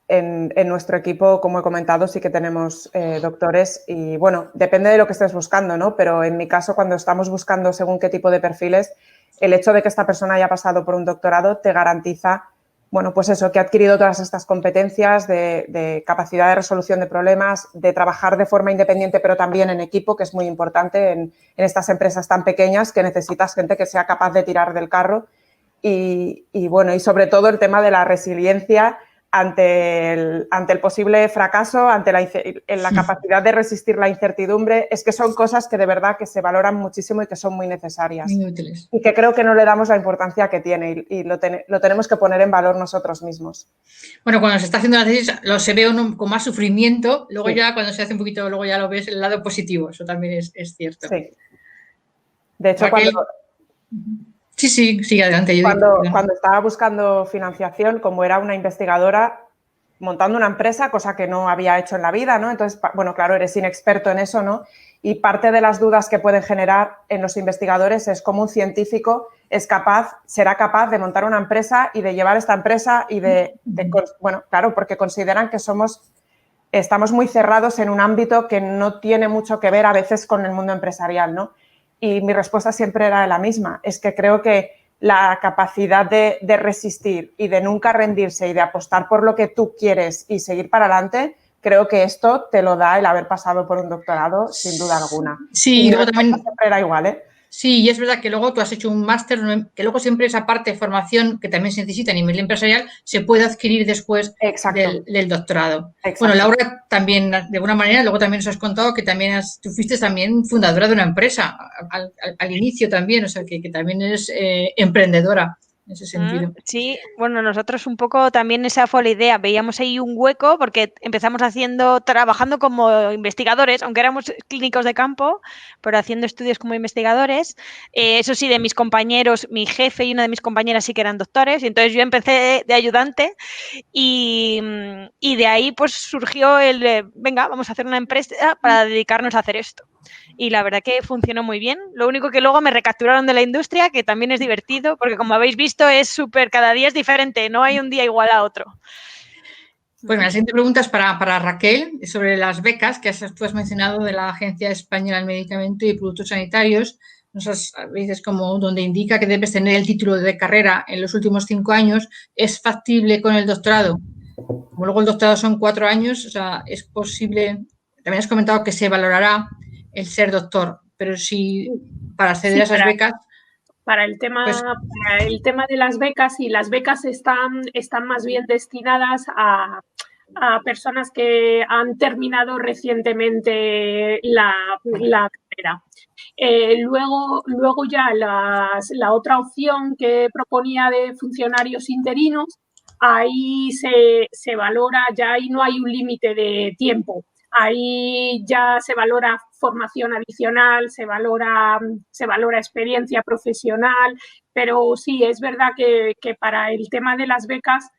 en nuestro equipo, como he comentado, sí que tenemos doctores y, bueno, depende de lo que estés buscando, ¿no? Pero en mi caso, cuando estamos buscando según qué tipo de perfiles, el hecho de que esta persona haya pasado por un doctorado te garantiza, bueno, pues eso, que ha adquirido todas estas competencias de capacidad de resolución de problemas, de trabajar de forma independiente, pero también en equipo, que es muy importante en estas empresas tan pequeñas que necesitas gente que sea capaz de tirar del carro. Y bueno, y sobre todo el tema de la resiliencia ante el posible fracaso, ante la capacidad de resistir la incertidumbre, es que son cosas que de verdad que se valoran muchísimo y que son muy necesarias. Muy útiles. Y que creo que no le damos la importancia que tiene y lo tenemos que poner en valor nosotros mismos. Bueno, cuando se está haciendo la tesis se ve uno con más sufrimiento, luego ya cuando se hace un poquito, luego ya lo ves el lado positivo, eso también es cierto. Sí. De hecho, Raquel, Sí, sigue adelante. Cuando estaba buscando financiación, como era una investigadora montando una empresa, cosa que no había hecho en la vida, ¿no? Entonces, bueno, claro, eres inexperto en eso, ¿no? Y parte de las dudas que pueden generar en los investigadores es cómo un científico será capaz de montar una empresa y de llevar esta empresa y bueno, claro, porque consideran que estamos muy cerrados en un ámbito que no tiene mucho que ver a veces con el mundo empresarial, ¿no? Y mi respuesta siempre era la misma, es que creo que la capacidad de resistir y de nunca rendirse y de apostar por lo que tú quieres y seguir para adelante, creo que esto te lo da el haber pasado por un doctorado, sin duda alguna. Sí, y luego también siempre era igual, ¿eh? Sí, y es verdad que luego tú has hecho un máster, que luego siempre esa parte de formación que también se necesita a nivel empresarial se puede adquirir después del doctorado. Exacto. Bueno, Laura también, de alguna manera, luego también nos has contado que también tú fuiste también fundadora de una empresa al inicio también, o sea, que también eres emprendedora en ese sentido. Sí, bueno, nosotros un poco también esa fue la idea, veíamos ahí un hueco porque empezamos trabajando como investigadores, aunque éramos clínicos de campo, pero haciendo estudios como investigadores. Eso sí, de mis compañeros, mi jefe y una de mis compañeras sí que eran doctores, y entonces yo empecé de ayudante y de ahí pues surgió venga, vamos a hacer una empresa para dedicarnos a hacer esto. Y la verdad que funcionó muy bien. Lo único que luego me recapturaron de la industria, que también es divertido, porque como habéis visto es cada día es diferente, no hay un día igual a otro. Pues la siguiente pregunta es para Raquel, sobre las becas que tú has mencionado de la Agencia Española del Medicamento y Productos Sanitarios. A veces como donde indica que debes tener el título de carrera en los últimos 5 años, ¿es factible con el doctorado? Como luego el doctorado son 4 años, o sea, es posible. También has comentado que se valorará el ser doctor, pero si para acceder a esas becas. Para el tema de las becas, y las becas están más bien destinadas a personas que han terminado recientemente la carrera. Luego ya la otra opción que proponía de funcionarios interinos, ahí se valora, ya ahí no hay un límite de tiempo. Ahí ya se valora formación adicional, se valora experiencia profesional, pero sí, es verdad que para el tema de las becas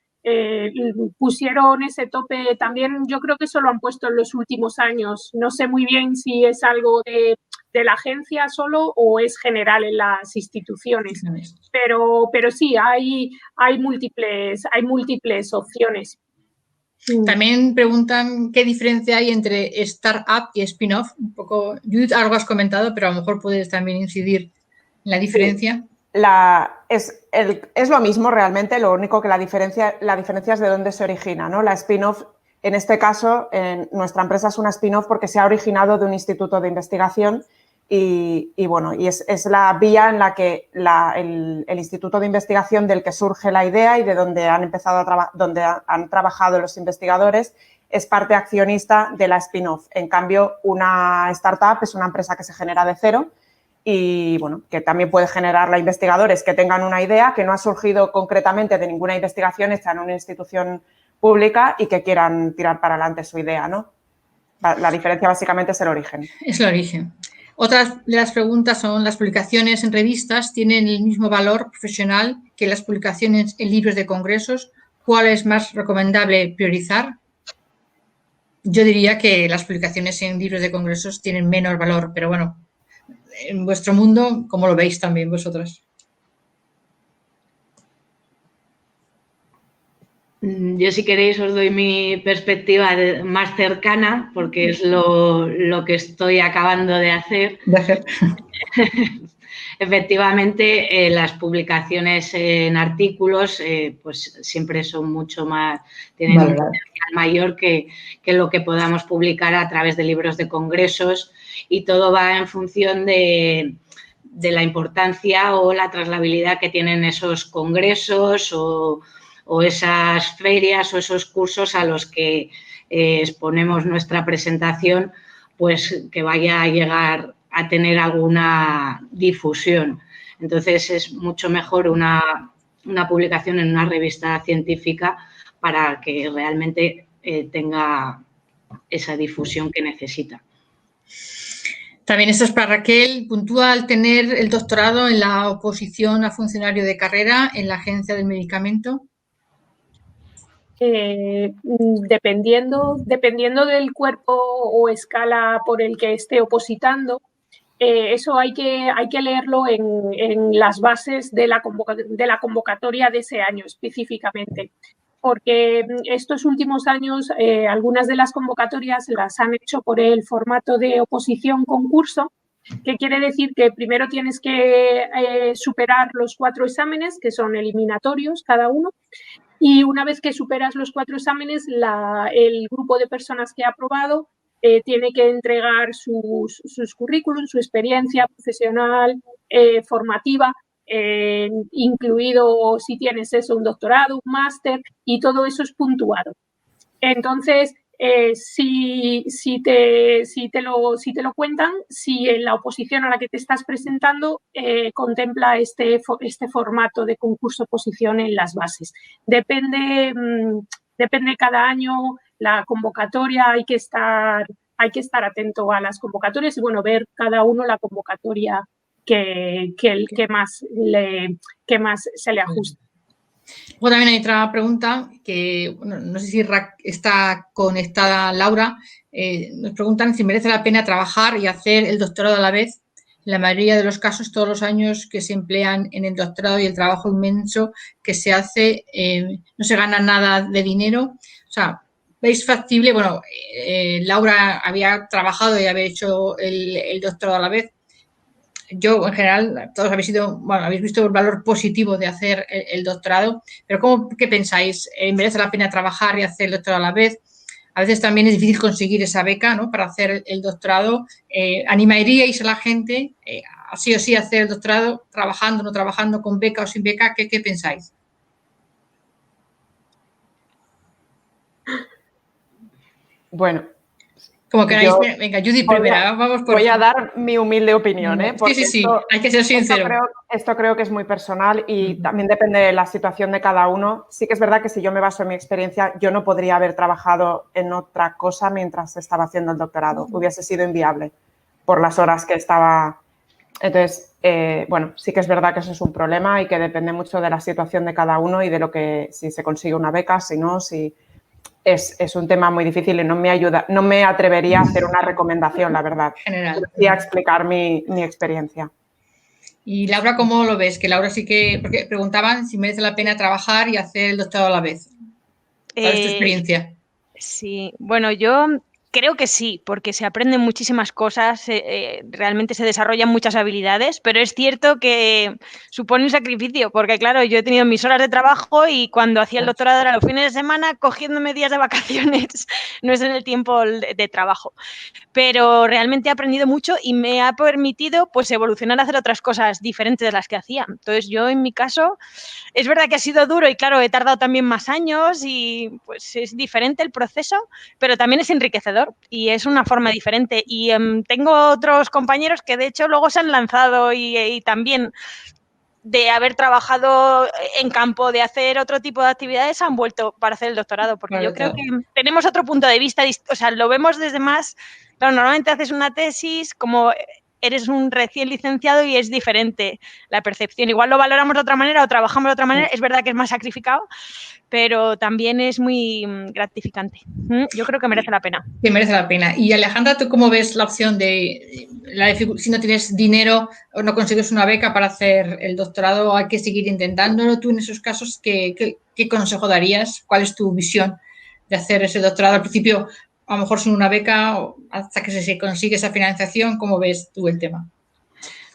pusieron ese tope también. Yo creo que eso lo han puesto en los últimos años. No sé muy bien si es algo de la agencia solo o es general en las instituciones, pero sí, hay múltiples opciones. También preguntan qué diferencia hay entre startup y spin-off. Un poco, Judith, algo has comentado, pero a lo mejor puedes también incidir en la diferencia. Es lo mismo realmente, lo único que la diferencia es de dónde se origina, ¿no? La spin-off, en este caso, nuestra empresa es una spin-off porque se ha originado de un instituto de investigación y bueno, y es la vía en la que el instituto de investigación del que surge la idea y de donde donde han trabajado los investigadores es parte accionista de la spin-off. En cambio, una startup es una empresa que se genera de cero y, bueno, que también puede generarla investigadores que tengan una idea que no ha surgido concretamente de ninguna investigación hecha en una institución pública y que quieran tirar para adelante su idea, ¿no? La diferencia básicamente es el origen. Es el origen. Otras de las preguntas son: ¿las publicaciones en revistas tienen el mismo valor profesional que las publicaciones en libros de congresos? ¿Cuál es más recomendable priorizar? Yo diría que las publicaciones en libros de congresos tienen menor valor, pero bueno, en vuestro mundo, ¿cómo lo veis también vosotras? Yo, si queréis, os doy mi perspectiva más cercana, porque es lo que estoy acabando de hacer. Efectivamente, las publicaciones en artículos pues siempre son mucho más, tienen un potencial mayor que lo que podamos publicar a través de libros de congresos, y todo va en función de la importancia o la trasladabilidad que tienen esos congresos o esas ferias o esos cursos a los que exponemos nuestra presentación, pues que vaya a llegar a tener alguna difusión. Entonces, es mucho mejor una publicación en una revista científica para que realmente tenga esa difusión que necesita. También esto es para Raquel. Puntúa al tener el doctorado en la oposición a funcionario de carrera en la Agencia del Medicamento. Dependiendo del cuerpo o escala por el que esté opositando, eso hay que leerlo en las bases de la convocatoria de ese año específicamente, porque estos últimos años algunas de las convocatorias las han hecho por el formato de oposición-concurso, que quiere decir que primero tienes que superar los 4 exámenes, que son eliminatorios cada uno, y una vez que superas los 4 exámenes, el grupo de personas que ha aprobado tiene que entregar sus currículums, su experiencia profesional, formativa, incluido si tienes eso, un doctorado, un máster, y todo eso es puntuado. Entonces, si te lo cuentan, si en la oposición a la que te estás presentando contempla este formato de concurso-oposición en las bases. Depende cada año la convocatoria, hay que estar atento a las convocatorias y, bueno, ver cada uno la convocatoria que más se le ajusta. Luego también hay otra pregunta que, bueno, no sé si está conectada Laura. Nos preguntan si merece la pena trabajar y hacer el doctorado a la vez. En la mayoría de los casos, todos los años que se emplean en el doctorado y el trabajo inmenso que se hace, no se gana nada de dinero. O sea, ¿veis factible? Bueno, Laura había trabajado y había hecho el doctorado a la vez. Yo, en general, todos habéis visto el valor positivo de hacer el doctorado, pero ¿qué pensáis? ¿Merece la pena trabajar y hacer el doctorado a la vez? A veces también es difícil conseguir esa beca, ¿no?, para hacer el doctorado. ¿Animaríais a la gente sí o sí a hacer el doctorado, trabajando, no trabajando, con beca o sin beca? ¿Qué pensáis? Bueno, como queráis. Venga, Judith primera. Voy a dar mi humilde opinión, porque sí, hay que ser sincero. Esto creo que es muy personal y también depende de la situación de cada uno. Sí que es verdad que si yo me baso en mi experiencia, yo no podría haber trabajado en otra cosa mientras estaba haciendo el doctorado. Hubiese sido inviable por las horas que estaba. Entonces, bueno, sí que es verdad que eso es un problema y que depende mucho de la situación de cada uno y de lo que, si se consigue una beca, si no, si... Es un tema muy difícil y no me atrevería a hacer una recomendación, la verdad. General. Sí, a explicar mi experiencia. Y Laura, ¿cómo lo ves? Que Laura porque preguntaban si merece la pena trabajar y hacer el doctorado a la vez. ¿Cuál es tu experiencia? Sí, bueno, yo creo que sí, porque se aprenden muchísimas cosas, realmente se desarrollan muchas habilidades, pero es cierto que supone un sacrificio, porque claro, yo he tenido mis horas de trabajo y cuando hacía el doctorado era los fines de semana cogiéndome días de vacaciones, no es en el tiempo de trabajo. Pero realmente he aprendido mucho y me ha permitido pues evolucionar a hacer otras cosas diferentes de las que hacía. Entonces yo en mi caso, es verdad que ha sido duro y claro, he tardado también más años y pues es diferente el proceso, pero también es enriquecedor y es una forma diferente. Y tengo otros compañeros que de hecho luego se han lanzado y también de haber trabajado en campo, de hacer otro tipo de actividades, han vuelto para hacer el doctorado, porque yo creo que tenemos otro punto de vista, o sea, lo vemos desde más, claro, normalmente haces una tesis, como eres un recién licenciado y es diferente la percepción. Igual lo valoramos de otra manera o trabajamos de otra manera. Es verdad que es más sacrificado, pero también es muy gratificante. Yo creo que merece la pena. Que merece la pena. Y Alejandra, ¿tú cómo ves la opción de si no tienes dinero o no consigues una beca para hacer el doctorado, hay que seguir intentándolo? Tú en esos casos, ¿qué consejo darías? ¿Cuál es tu visión de hacer ese doctorado? Al principio, a lo mejor sin una beca, o hasta que se consigue esa financiación, ¿cómo ves tú el tema?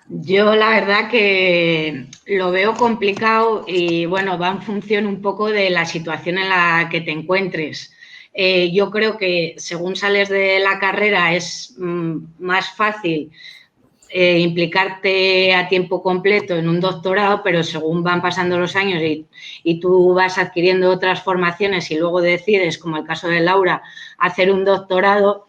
Yo la verdad que lo veo complicado y bueno, va en función un poco de la situación en la que te encuentres. Yo creo que según sales de la carrera es más fácil implicarte a tiempo completo en un doctorado, pero según van pasando los años y tú vas adquiriendo otras formaciones y luego decides, como el caso de Laura, hacer un doctorado,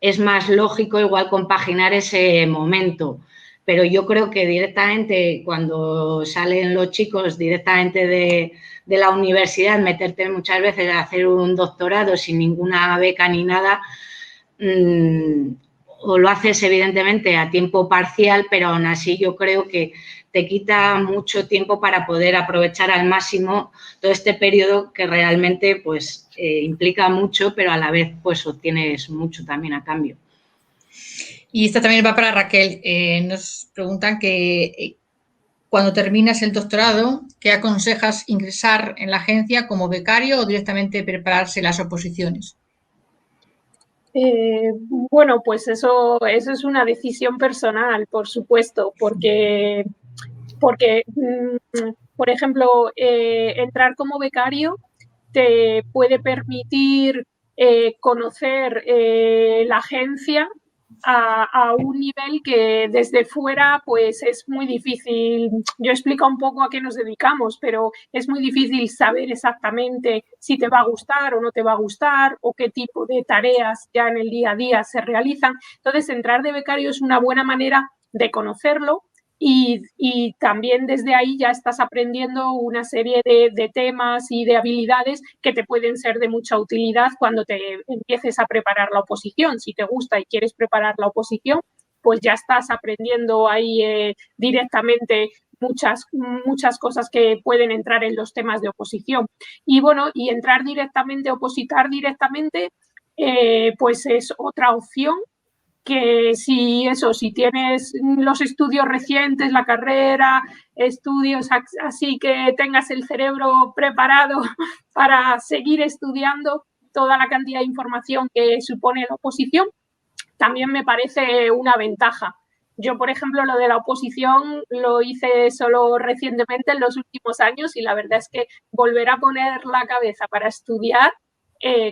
es más lógico igual compaginar ese momento. Pero yo creo que directamente cuando salen los chicos directamente de la universidad, meterte muchas veces a hacer un doctorado sin ninguna beca ni nada, o lo haces evidentemente a tiempo parcial, pero aún así yo creo que te quita mucho tiempo para poder aprovechar al máximo todo este periodo que realmente pues implica mucho, pero a la vez pues obtienes mucho también a cambio. Y esta también va para Raquel. Nos preguntan que cuando terminas el doctorado, ¿qué aconsejas ingresar en la agencia como becario o directamente prepararse las oposiciones? Bueno, pues eso es una decisión personal, por supuesto, porque por ejemplo, entrar como becario te puede permitir conocer la agencia a un nivel que desde fuera pues es muy difícil. Yo explico un poco a qué nos dedicamos, pero es muy difícil saber exactamente si te va a gustar o no te va a gustar o qué tipo de tareas ya en el día a día se realizan. Entonces, entrar de becario es una buena manera de conocerlo. Y también desde ahí ya estás aprendiendo una serie de temas y de habilidades que te pueden ser de mucha utilidad cuando te empieces a preparar la oposición. Si te gusta y quieres preparar la oposición, pues ya estás aprendiendo ahí directamente muchas cosas que pueden entrar en los temas de oposición. Y bueno, y entrar directamente, opositar directamente, pues es otra opción. Que si tienes los estudios recientes, la carrera, estudios así que tengas el cerebro preparado para seguir estudiando toda la cantidad de información que supone la oposición, también me parece una ventaja. Yo, por ejemplo, lo de la oposición lo hice solo recientemente en los últimos años y la verdad es que volver a poner la cabeza para estudiar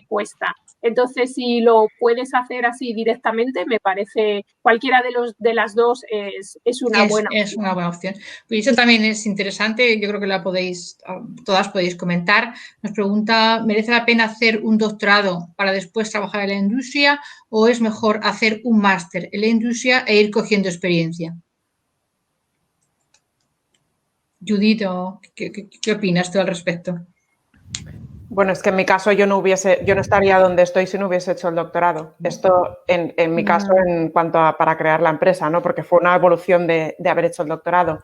cuesta. Entonces, si lo puedes hacer así directamente, me parece cualquiera de las dos es una buena opción. Es una buena opción. Pues eso también es interesante, yo creo que todas podéis comentar. Nos pregunta, ¿merece la pena hacer un doctorado para después trabajar en la industria o es mejor hacer un máster en la industria e ir cogiendo experiencia? Judith, ¿qué opinas tú al respecto? Bueno, es que en mi caso yo no estaría donde estoy si no hubiese hecho el doctorado. Esto en mi caso en cuanto a para crear la empresa, ¿no? Porque fue una evolución de haber hecho el doctorado.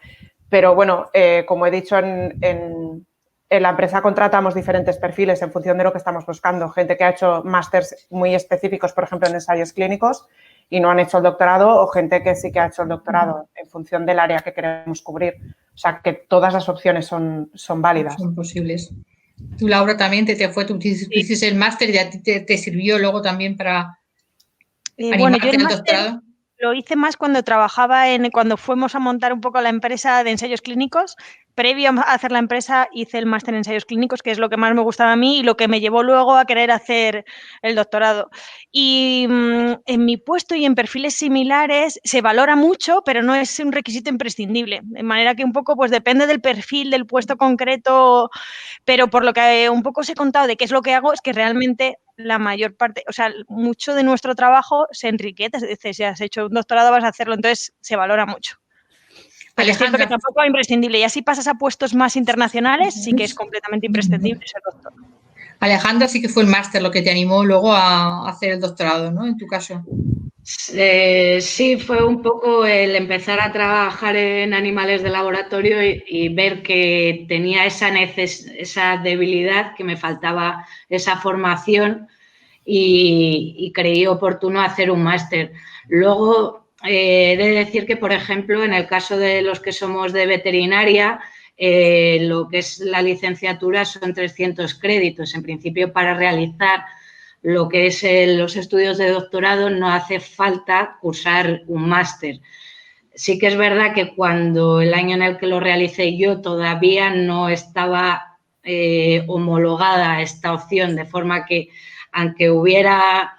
Pero bueno, como he dicho, en la empresa contratamos diferentes perfiles en función de lo que estamos buscando. Gente que ha hecho másters muy específicos, por ejemplo, en ensayos clínicos y no han hecho el doctorado, o gente que sí que ha hecho el doctorado en función del área que queremos cubrir. O sea, que todas las opciones son válidas. Son posibles. Tú, Laura, también tú hiciste el máster y a ti te sirvió luego también para animarte al doctorado. Lo hice más cuando cuando fuimos a montar un poco la empresa de ensayos clínicos. Previo a hacer la empresa hice el máster en ensayos clínicos, que es lo que más me gustaba a mí y lo que me llevó luego a querer hacer el doctorado. Y en mi puesto y en perfiles similares se valora mucho, pero no es un requisito imprescindible. De manera que un poco pues depende del perfil, del puesto concreto, pero por lo que un poco os he contado de qué es lo que hago, es que realmente la mayor parte, o sea, mucho de nuestro trabajo se enriquece. Es decir, si has hecho un doctorado vas a hacerlo, entonces se valora mucho. Pero es cierto que tampoco es imprescindible. Y así pasas a puestos más internacionales, sí que es completamente imprescindible ser doctor. Alejandra, sí que fue el máster lo que te animó luego a hacer el doctorado, ¿no? En tu caso. Sí, fue un poco el empezar a trabajar en animales de laboratorio y ver que tenía esa debilidad, que me faltaba esa formación y creí oportuno hacer un máster. Luego, he de decir que, por ejemplo, en el caso de los que somos de veterinaria, lo que es la licenciatura son 300 créditos. En principio, para realizar lo que es los estudios de doctorado no hace falta cursar un máster. Sí que es verdad que cuando el año en el que lo realicé yo todavía no estaba homologada esta opción, de forma que aunque hubiera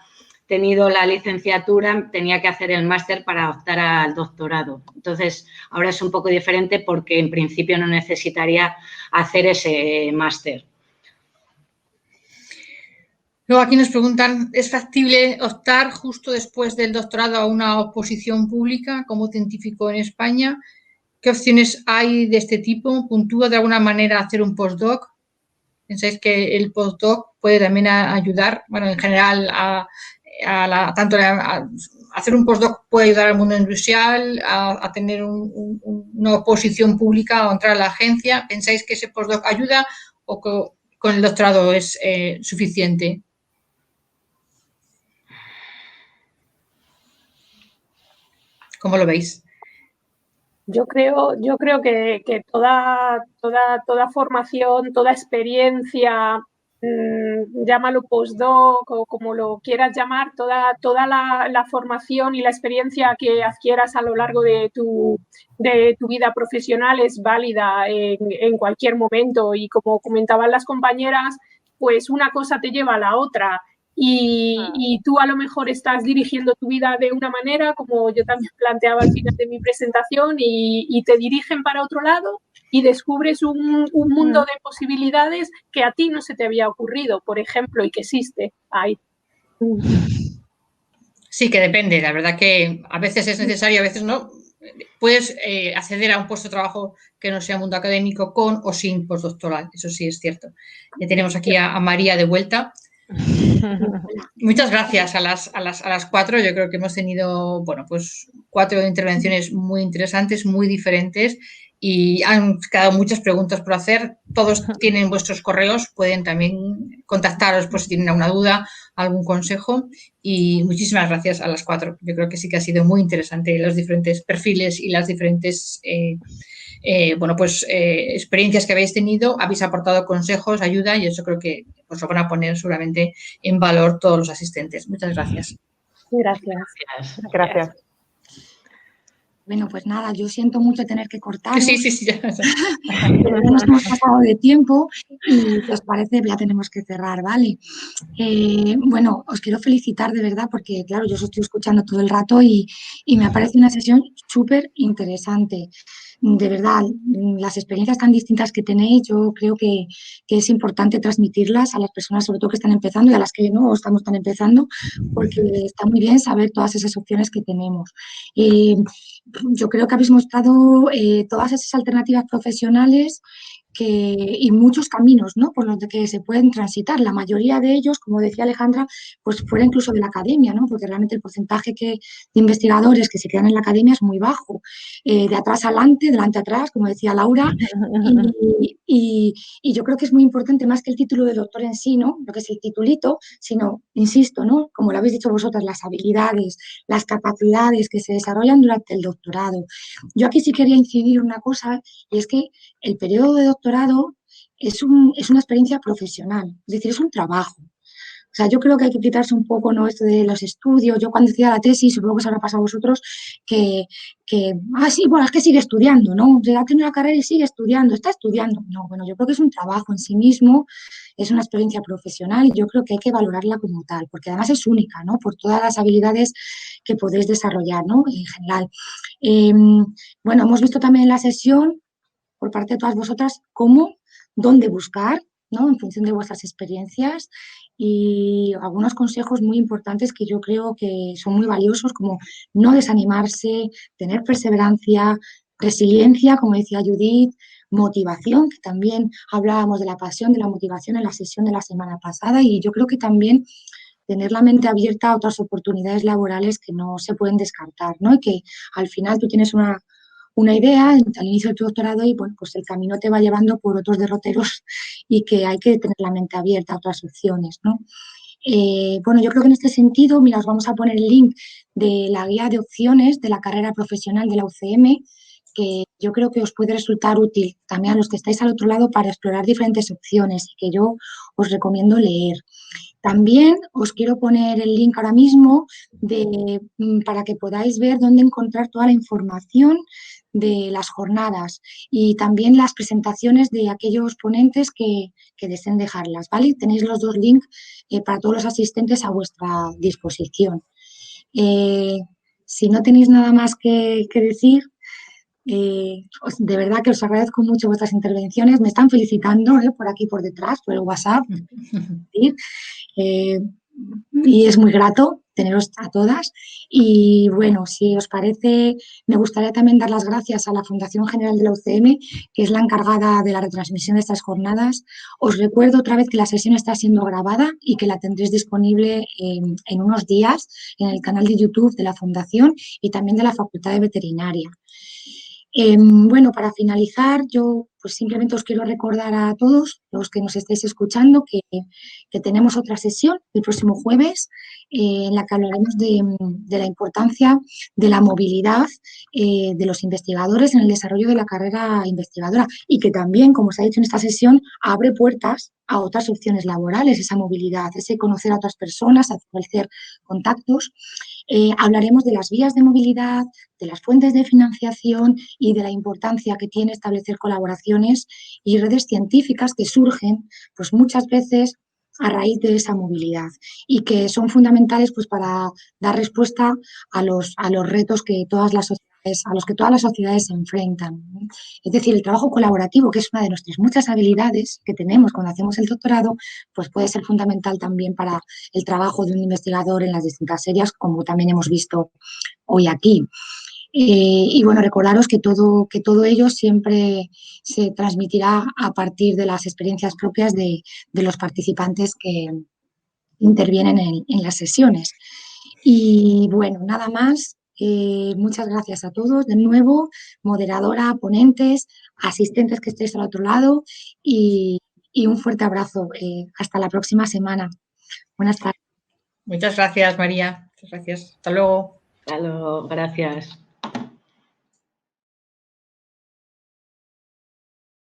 tenido la licenciatura, tenía que hacer el máster para optar al doctorado. Entonces, ahora es un poco diferente porque en principio no necesitaría hacer ese máster. Luego aquí nos preguntan, ¿es factible optar justo después del doctorado a una oposición pública como científico en España? ¿Qué opciones hay de este tipo? ¿Puntúa de alguna manera hacer un postdoc? ¿Pensáis que el postdoc puede también ayudar, bueno, en general, tanto a hacer un postdoc puede ayudar al mundo industrial, a tener una oposición pública o entrar a la agencia? ¿Pensáis que ese postdoc ayuda o que con el doctorado es suficiente? ¿Cómo lo veis? Yo creo que toda formación, toda experiencia, llámalo postdoc o como lo quieras llamar, toda la formación y la experiencia que adquieras a lo largo de tu vida profesional es válida en cualquier momento. Y como comentaban las compañeras, pues una cosa te lleva a la otra. Y tú a lo mejor estás dirigiendo tu vida de una manera, como yo también planteaba al final de mi presentación, y te dirigen para otro lado y descubres un mundo de posibilidades que a ti no se te había ocurrido, por ejemplo, y que existe ahí. Sí, que depende. La verdad que a veces es necesario, a veces no. Puedes acceder a un puesto de trabajo que no sea mundo académico con o sin postdoctoral. Eso sí es cierto. Ya tenemos aquí a María de vuelta. Muchas gracias a las 4. Yo creo que hemos tenido, bueno, pues 4 intervenciones muy interesantes, muy diferentes y han quedado muchas preguntas por hacer. Todos tienen vuestros correos, pueden también contactaros por si tienen alguna duda, algún consejo y muchísimas gracias a las 4. Yo creo que sí que ha sido muy interesante los diferentes perfiles y las diferentes experiencias que habéis tenido, habéis aportado consejos, ayuda y eso creo que os lo van a poner seguramente en valor todos los asistentes. Muchas gracias. Gracias. Bueno, pues nada, yo siento mucho tener que cortar. Sí. Pero nos hemos pasado de tiempo y si os parece ya tenemos que cerrar, ¿vale? Bueno, os quiero felicitar de verdad porque, claro, yo os estoy escuchando todo el rato y me parece una sesión súper interesante. De verdad, las experiencias tan distintas que tenéis, yo creo que es importante transmitirlas a las personas, sobre todo que están empezando y a las que no estamos tan empezando, porque está muy bien saber todas esas opciones que tenemos. Yo creo que habéis mostrado todas esas alternativas profesionales y muchos caminos, ¿no?, por los que se pueden transitar. La mayoría de ellos, como decía Alejandra, pues fuera incluso de la academia, ¿no?, porque realmente el porcentaje de investigadores que se quedan en la academia es muy bajo. De atrás adelante, delante atrás, como decía Laura, y yo creo que es muy importante, más que el título de doctor en sí, ¿no?, lo que es el titulito, sino, insisto, ¿no?, como lo habéis dicho vosotras, las habilidades, las capacidades que se desarrollan durante el doctorado. Yo aquí sí quería incidir una cosa, y es que el periodo de doctorado es una experiencia profesional, es decir, es un trabajo. O sea, yo creo que hay que quitarse un poco, ¿no?, esto de los estudios. Yo cuando hacía la tesis, supongo que os habrá pasado a vosotros, sí, bueno, es que sigue estudiando, ¿no? Ya tiene la carrera y sigue estudiando, está estudiando. No, bueno, yo creo que es un trabajo en sí mismo, es una experiencia profesional y yo creo que hay que valorarla como tal, porque además es única, ¿no?, por todas las habilidades que podéis desarrollar, ¿no?, en general. Bueno, hemos visto también en la sesión, por parte de todas vosotras, dónde buscar, ¿no?, en función de vuestras experiencias, y algunos consejos muy importantes que yo creo que son muy valiosos, como no desanimarse, tener perseverancia, resiliencia, como decía Judith, motivación, que también hablábamos de la pasión, de la motivación en la sesión de la semana pasada, y yo creo que también tener la mente abierta a otras oportunidades laborales que no se pueden descartar, ¿no? Y que al final tú tienes una idea al inicio de tu doctorado y bueno, pues el camino te va llevando por otros derroteros y que hay que tener la mente abierta a otras opciones, ¿no? Bueno, yo creo que en este sentido, mira, os vamos a poner el link de la guía de opciones de la carrera profesional de la UCM, que yo creo que os puede resultar útil también a los que estáis al otro lado para explorar diferentes opciones y que yo os recomiendo leer. También os quiero poner el link ahora mismo para que podáis ver dónde encontrar toda la información de las jornadas y también las presentaciones de aquellos ponentes que deseen dejarlas, ¿vale? Tenéis los dos links para todos los asistentes a vuestra disposición. Si no tenéis nada más que decir, de verdad que os agradezco mucho vuestras intervenciones. Me están felicitando por aquí por detrás, por el WhatsApp. Y es muy grato teneros a todas. Y bueno, si os parece, me gustaría también dar las gracias a la Fundación General de la UCM, que es la encargada de la retransmisión de estas jornadas. Os recuerdo otra vez que la sesión está siendo grabada y que la tendréis disponible en unos días en el canal de YouTube de la Fundación y también de la Facultad de Veterinaria. Bueno, para finalizar, yo pues simplemente os quiero recordar a todos los que nos estéis escuchando que tenemos otra sesión el próximo jueves en la que hablaremos de la importancia de la movilidad de los investigadores en el desarrollo de la carrera investigadora y que también, como se ha dicho en esta sesión, abre puertas a otras opciones laborales, esa movilidad, ese conocer a otras personas, establecer contactos. Hablaremos de las vías de movilidad, de las fuentes de financiación y de la importancia que tiene establecer colaboraciones y redes científicas que surgen pues muchas veces a raíz de esa movilidad y que son fundamentales pues para dar respuesta a los retos que a los que todas las sociedades se enfrentan. Es decir, el trabajo colaborativo, que es una de nuestras muchas habilidades que tenemos cuando hacemos el doctorado, pues puede ser fundamental también para el trabajo de un investigador en las distintas áreas, como también hemos visto hoy aquí. Y bueno, recordaros que todo ello siempre se transmitirá a partir de las experiencias propias de los participantes que intervienen en las sesiones. Y bueno, nada más. Muchas gracias a todos de nuevo, moderadora, ponentes, asistentes que estéis al otro lado y un fuerte abrazo. Hasta la próxima semana. Buenas tardes. Muchas gracias, María. Muchas gracias. Hasta luego. Hasta luego. Gracias.